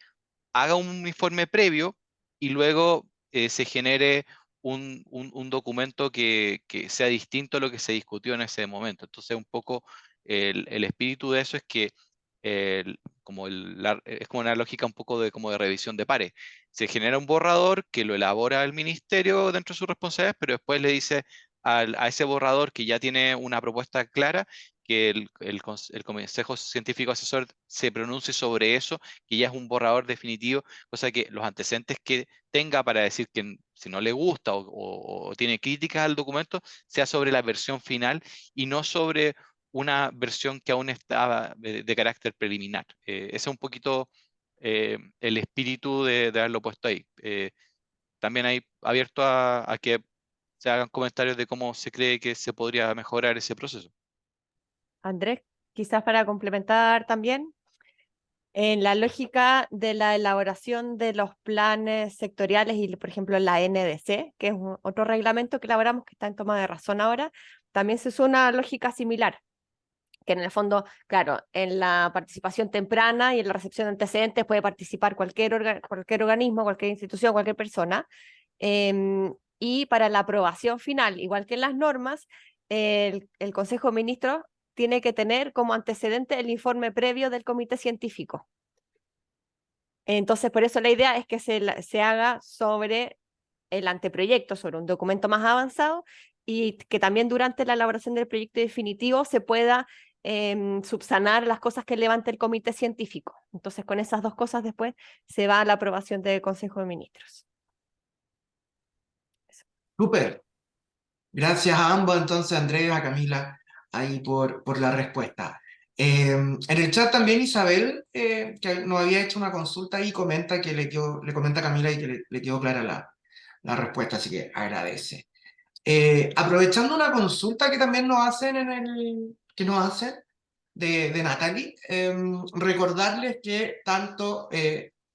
haga un informe previo y luego se genere un documento que sea distinto a lo que se discutió en ese momento. Entonces, un poco el espíritu de eso es que es como una lógica un poco como de revisión de pares. Se genera un borrador que lo elabora el ministerio dentro de sus responsabilidades, pero después le dice a ese borrador que ya tiene una propuesta clara, que el Consejo Científico Asesor se pronuncie sobre eso, que ya es un borrador definitivo, cosa que los antecedentes que tenga para decir que si no le gusta o tiene críticas al documento, sea sobre la versión final y no sobre una versión que aún estaba de carácter preliminar. Ese es un poquito el espíritu de haberlo puesto ahí. También hay abierto a que se hagan comentarios de cómo se cree que se podría mejorar ese proceso. Andrés, quizás para complementar también, en la lógica de la elaboración de los planes sectoriales y, por ejemplo, la NDC, que es otro reglamento que elaboramos que está en toma de razón ahora, también se usa una lógica similar, que en el fondo, claro, en la participación temprana y en la recepción de antecedentes puede participar cualquier organismo, cualquier institución, cualquier persona, y para la aprobación final, igual que en las normas, el Consejo de Ministros tiene que tener como antecedente el informe previo del comité científico. Entonces, por eso la idea es que se haga sobre el anteproyecto, sobre un documento más avanzado, y que también durante la elaboración del proyecto definitivo se pueda subsanar las cosas que levante el comité científico. Entonces, con esas dos cosas después se va a la aprobación del Consejo de Ministros. Súper. Gracias a ambos, entonces, Andrés, a Camila, ahí por la respuesta. En el chat también Isabel, que nos había hecho una consulta y comenta que le comenta a Camila y que le quedó clara la respuesta, así que agradece. Aprovechando una consulta que también nos hacen que nos hacen de Natalie, recordarles que tanto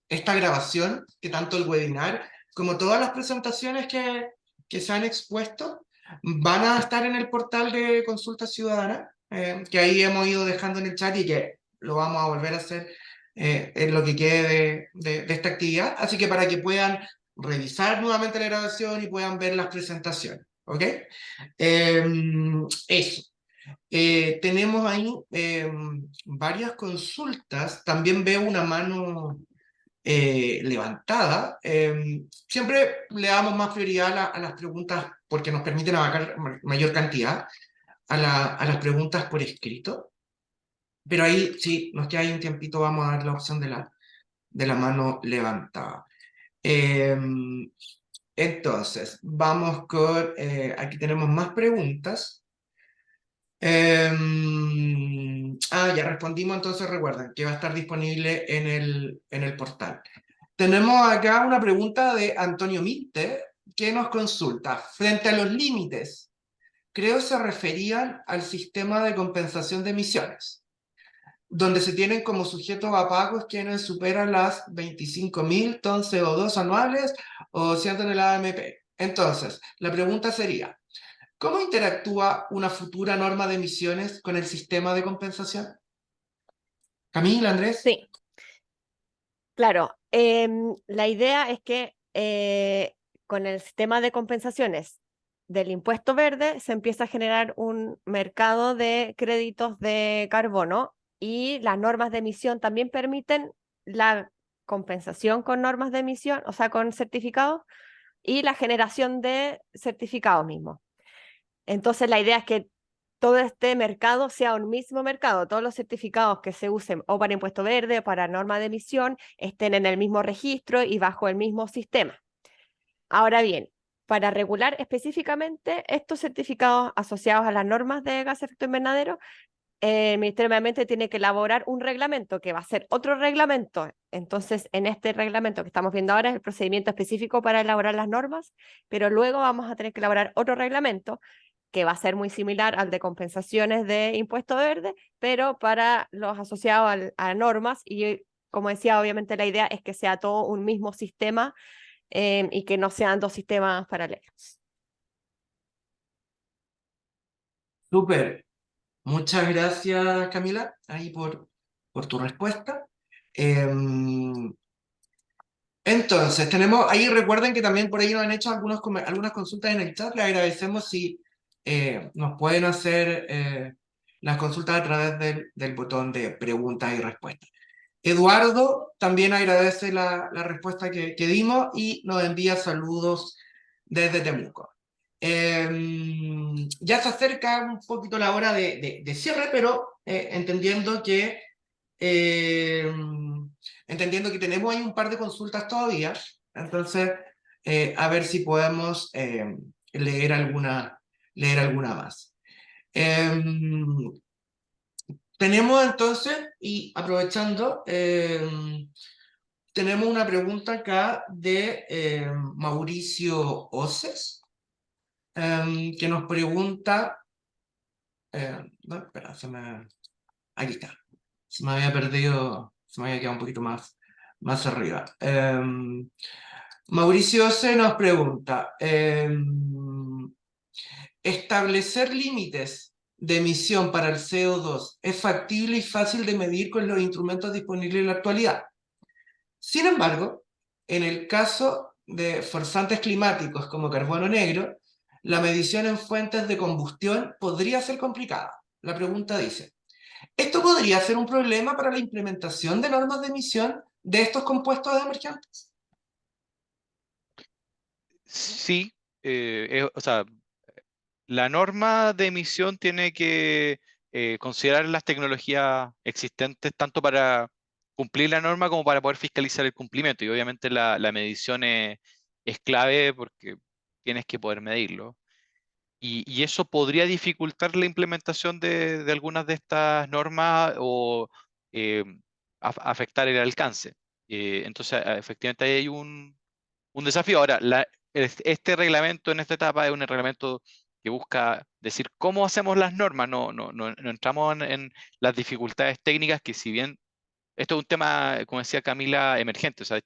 esta grabación, que tanto el webinar, como todas las presentaciones que se han expuesto, van a estar en el portal de Consulta Ciudadana, que ahí hemos ido dejando en el chat y que lo vamos a volver a hacer en lo que quede de esta actividad. Así que para que puedan revisar nuevamente la grabación y puedan ver las presentaciones. ¿Ok? Eso. Tenemos ahí varias consultas. También veo una mano levantada. Siempre le damos más prioridad a las preguntas porque nos permiten abarcar mayor cantidad a las preguntas por escrito. Pero ahí sí, nos queda ahí un tiempito, vamos a dar la opción de la mano levantada. Entonces, vamos con, aquí tenemos más preguntas. Ya respondimos, entonces recuerden que va a estar disponible en el portal. Tenemos acá una pregunta de Antonio Minte que nos consulta. Frente a los límites, creo se referían al sistema de compensación de emisiones, donde se tienen como sujetos a pagos quienes superan las 25.000 ton CO2 anuales o 100 toneladas MP. Entonces, la pregunta sería, ¿cómo interactúa una futura norma de emisiones con el sistema de compensación? Camila, Andrés. Sí, claro. La idea es que con el sistema de compensaciones del impuesto verde se empieza a generar un mercado de créditos de carbono y las normas de emisión también permiten la compensación con normas de emisión, o sea, con certificados y la generación de certificados mismos. Entonces, la idea es que todo este mercado sea un mismo mercado, todos los certificados que se usen o para impuesto verde o para norma de emisión estén en el mismo registro y bajo el mismo sistema. Ahora bien, para regular específicamente estos certificados asociados a las normas de gas de efecto invernadero, el Ministerio de Medio Ambiente tiene que elaborar un reglamento que va a ser otro reglamento. Entonces, en este reglamento que estamos viendo ahora es el procedimiento específico para elaborar las normas, pero luego vamos a tener que elaborar otro reglamento que va a ser muy similar al de compensaciones de impuesto verde, pero para los asociados a normas y, como decía, obviamente la idea es que sea todo un mismo sistema y que no sean dos sistemas paralelos. Súper. Muchas gracias, Camila, ahí por tu respuesta. Entonces, tenemos ahí, recuerden que también por ahí nos han hecho algunas consultas en el chat. Les agradecemos si nos pueden hacer las consultas a través del botón de preguntas y respuestas. Eduardo también agradece la respuesta que dimos y nos envía saludos desde Temuco. Ya se acerca un poquito la hora de cierre, pero eh, entendiendo que tenemos ahí un par de consultas todavía, entonces a ver si podemos leer alguna más. Tenemos entonces, y aprovechando, tenemos una pregunta acá de Mauricio Oces, que nos pregunta, no, espera, aquí está, se me había perdido, se me había quedado un poquito más arriba. Mauricio Oces nos pregunta, establecer límites de emisión para el CO2 es factible y fácil de medir con los instrumentos disponibles en la actualidad. Sin embargo, en el caso de forzantes climáticos como carbono negro, la medición en fuentes de combustión podría ser complicada. La pregunta dice, ¿esto podría ser un problema para la implementación de normas de emisión de estos compuestos emergentes? Sí, o sea, la norma de emisión tiene que considerar las tecnologías existentes tanto para cumplir la norma como para poder fiscalizar el cumplimiento. Y obviamente la medición es clave porque tienes que poder medirlo. Y eso podría dificultar la implementación de algunas de estas normas o eh, afectar el alcance. Entonces, efectivamente, ahí hay un desafío. Ahora, este reglamento en esta etapa es un reglamento que busca decir cómo hacemos las normas, no entramos en las dificultades técnicas que si bien esto es un tema, como decía Camila, emergente, o sea,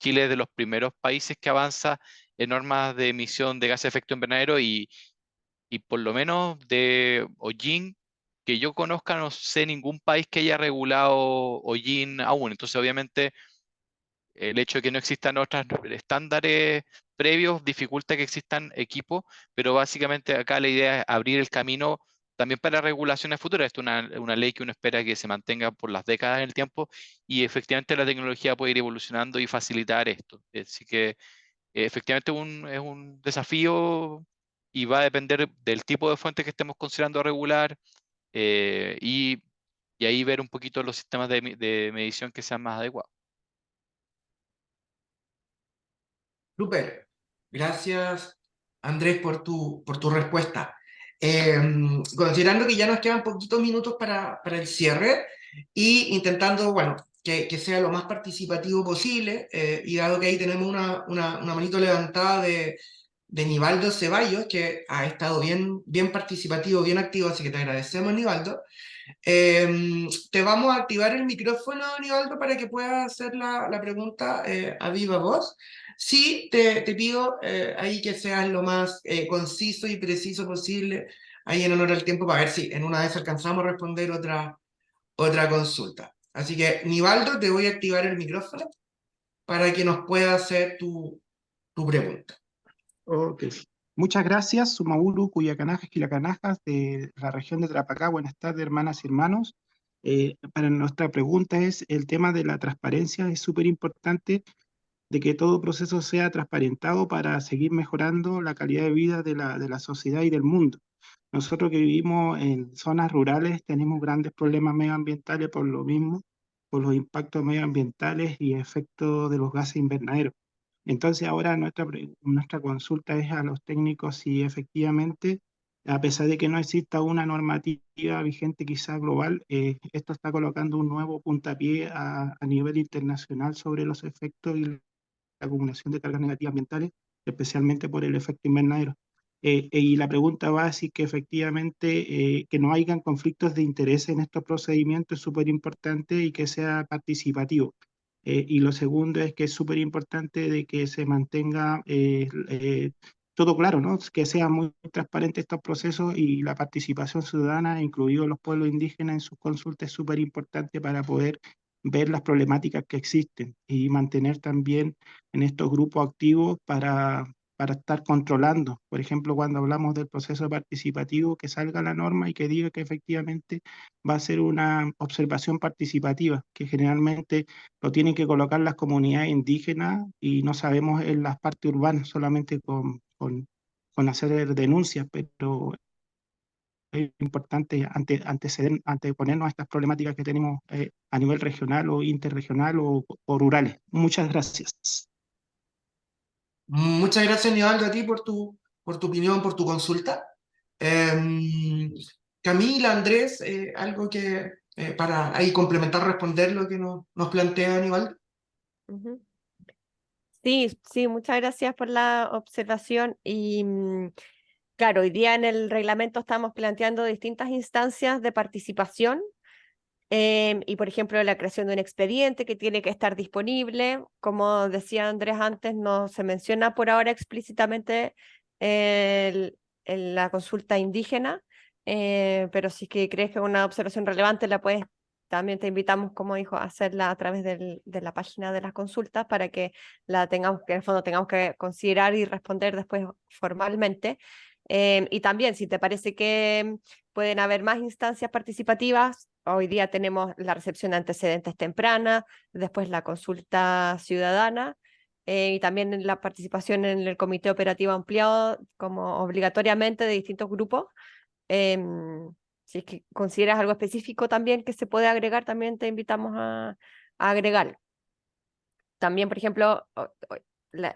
Chile es de los primeros países que avanza en normas de emisión de gases de efecto invernadero y por lo menos de hollín que yo conozca, no sé ningún país que haya regulado hollín aún. Entonces, obviamente, el hecho de que no existan otros estándares previos dificulta que existan equipos, pero básicamente acá la idea es abrir el camino también para regulaciones futuras. Esto es una ley que uno espera que se mantenga por las décadas en el tiempo y efectivamente la tecnología puede ir evolucionando y facilitar esto. Así que efectivamente es un desafío y va a depender del tipo de fuente que estemos considerando regular eh, y, y ahí ver un poquito los sistemas de medición que sean más adecuados. Súper. Gracias, Andrés, por tu respuesta. Considerando que ya nos quedan poquitos minutos para el cierre y intentando, bueno, que sea lo más participativo posible, y dado que ahí tenemos una manito levantada de Nivaldo Ceballos, que ha estado bien participativo, bien activo, así que te agradecemos, Nivaldo. Te vamos a activar el micrófono, Nivaldo, para que puedas hacer la pregunta a viva voz. Sí, te pido ahí que seas lo más conciso y preciso posible, ahí en honor al tiempo, para ver si en una vez alcanzamos a responder otra consulta. Así que, Nivaldo, te voy a activar el micrófono para que nos pueda hacer tu pregunta. Ok. Muchas gracias, Sumauru, Cuyacanajas, Quilacanajas, de la región de Tarapacá. Buenas tardes, hermanas y hermanos. Para nuestra pregunta es, el tema de la transparencia es súper importante, de que todo proceso sea transparentado para seguir mejorando la calidad de vida de la sociedad y del mundo. Nosotros que vivimos en zonas rurales tenemos grandes problemas medioambientales por lo mismo, por los impactos medioambientales y efectos de los gases invernaderos. Entonces ahora nuestra consulta es a los técnicos si efectivamente, a pesar de que no exista una normativa vigente quizá global, esto está colocando un nuevo puntapié a nivel internacional sobre los efectos y la acumulación de cargas negativas ambientales, especialmente por el efecto invernadero. Y la pregunta va a si que efectivamente que no hayan conflictos de interés en estos procedimientos es súper importante y que sea participativo. Y lo segundo es que es súper importante de que se mantenga todo claro, ¿no? Que sean muy transparentes estos procesos y la participación ciudadana, incluidos los pueblos indígenas en sus consultas, es súper importante para poder ver las problemáticas que existen y mantener también en estos grupos activos para estar controlando. Por ejemplo, cuando hablamos del proceso participativo, que salga la norma y que diga que efectivamente va a ser una observación participativa, que generalmente lo tienen que colocar las comunidades indígenas y no sabemos en las partes urbanas, solamente con hacer denuncias, pero es importante anteponernos a estas problemáticas que tenemos a nivel regional o interregional o rurales. Muchas gracias. Muchas gracias, Nivaldo, a ti por tu opinión, por tu consulta. Camila, Andrés, algo que para ahí complementar, responder lo que nos plantea Nivaldo. Ujú. Sí, sí, muchas gracias por la observación. Y claro, hoy día en el reglamento estamos planteando distintas instancias de participación. Y por ejemplo, la creación de un expediente que tiene que estar disponible. Como decía Andrés antes, no se menciona por ahora explícitamente la consulta indígena, pero si es que crees que es una observación relevante, también te invitamos, como dijo, a hacerla a través de la página de las consultas para que la tengamos, que en el fondo tengamos que considerar y responder después formalmente. Y también, si te parece que pueden haber más instancias participativas. Hoy día tenemos la recepción de antecedentes temprana, después la consulta ciudadana y también la participación en el comité operativo ampliado como obligatoriamente de distintos grupos. Si es que consideras algo específico también que se puede agregar, también te invitamos a agregar. También, por ejemplo,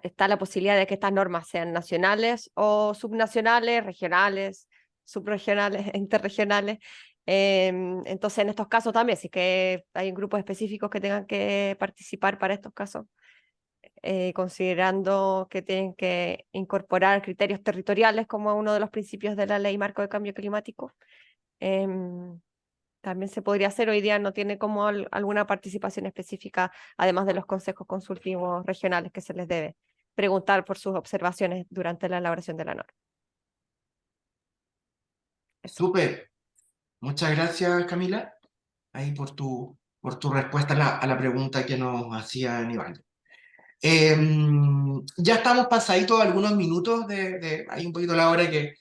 está la posibilidad de que estas normas sean nacionales o subnacionales, regionales, subregionales, interregionales. Entonces, en estos casos también, si es que hay grupos específicos que tengan que participar para estos casos, considerando que tienen que incorporar criterios territoriales como uno de los principios de la Ley Marco de Cambio Climático. También se podría hacer, hoy día no tiene como alguna participación específica, además de los consejos consultivos regionales que se les debe preguntar por sus observaciones durante la elaboración de la norma. Eso. Súper. Muchas gracias, Camila, ahí por tu respuesta a la pregunta que nos hacía Nivaldo. Ya estamos pasaditos algunos minutos hay un poquito la hora que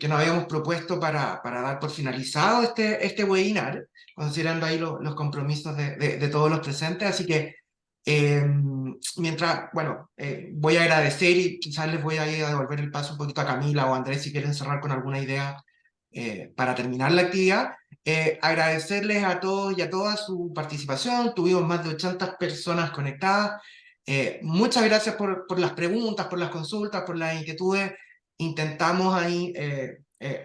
nos habíamos propuesto para dar por finalizado este webinar, considerando ahí los compromisos de todos los presentes. Así que mientras, bueno, voy a agradecer y quizás les voy a ir a devolver el paso un poquito a Camila o a Andrés si quieren cerrar con alguna idea para terminar la actividad. Agradecerles a todos y a todas su participación. Tuvimos más de 80 personas conectadas. Muchas gracias por las preguntas, por las consultas, por las inquietudes. Intentamos ahí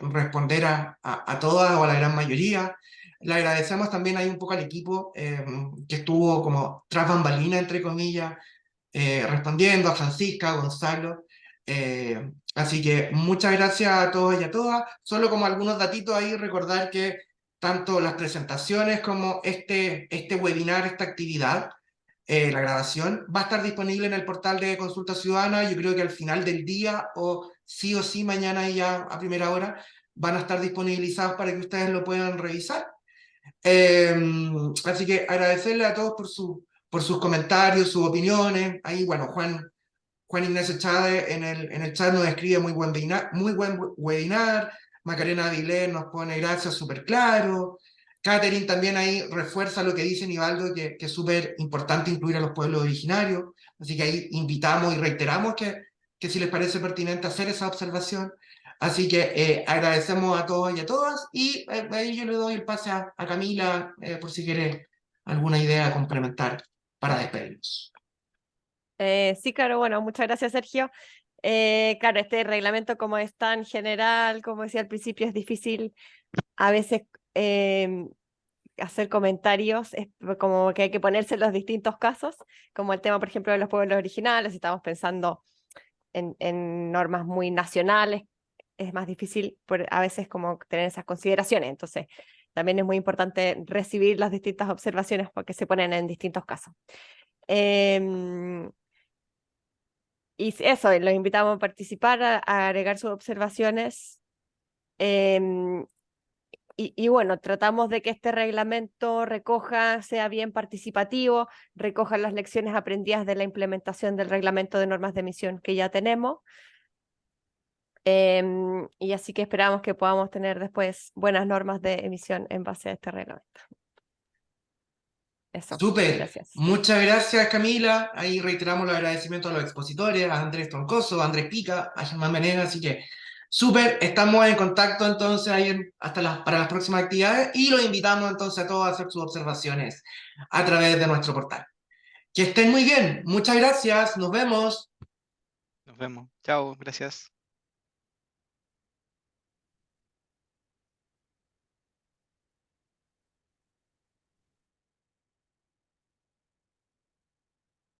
responder a todas o a la gran mayoría. Le agradecemos también ahí un poco al equipo que estuvo como tras bambalina, entre comillas, respondiendo, a Francisca, a Gonzalo. Así que muchas gracias a todos y a todas. Solo como algunos datitos ahí, recordar que tanto las presentaciones como este webinar, esta actividad, la grabación, va a estar disponible en el portal de Consulta Ciudadana. Yo creo que al final del día o sí mañana ya a primera hora van a estar disponibilizados para que ustedes lo puedan revisar. Así que agradecerle a todos por sus comentarios, sus opiniones. Ahí, bueno, Juan Ignacio Chávez en el chat nos escribe muy buen webinar. Macarena Avilés nos pone gracias, súper claro. Catherine también ahí refuerza lo que dice Nivaldo, que es súper importante incluir a los pueblos originarios. Así que ahí invitamos y reiteramos que si les parece pertinente hacer esa observación. Así que agradecemos a todos y a todas. Y ahí yo le doy el pase a Camila por si quiere alguna idea complementar para despedirnos. Sí, claro, bueno, muchas gracias, Sergio. Claro, este reglamento como es tan general, como decía al principio, es difícil a veces hacer comentarios, es como que hay que ponerse en los distintos casos, como el tema, por ejemplo, de los pueblos originales, si estamos pensando en normas muy nacionales, es más difícil a veces como tener esas consideraciones, entonces también es muy importante recibir las distintas observaciones porque se ponen en distintos casos. Y eso, los invitamos a participar, a agregar sus observaciones. Y bueno, tratamos de que este reglamento recoja, sea bien participativo, recoja las lecciones aprendidas de la implementación del reglamento de normas de emisión que ya tenemos. Y así que esperamos que podamos tener después buenas normas de emisión en base a este reglamento. Eso, Súper, gracias. muchas gracias Camila. Ahí reiteramos los agradecimientos a los expositores, a Andrés Troncoso, a Andrés Pica, a Germán Venegas. Así que súper, estamos en contacto entonces ahí para las próximas actividades y los invitamos entonces a todos a hacer sus observaciones a través de nuestro portal. Que estén muy bien, muchas gracias, nos vemos. Nos vemos. Chao, gracias.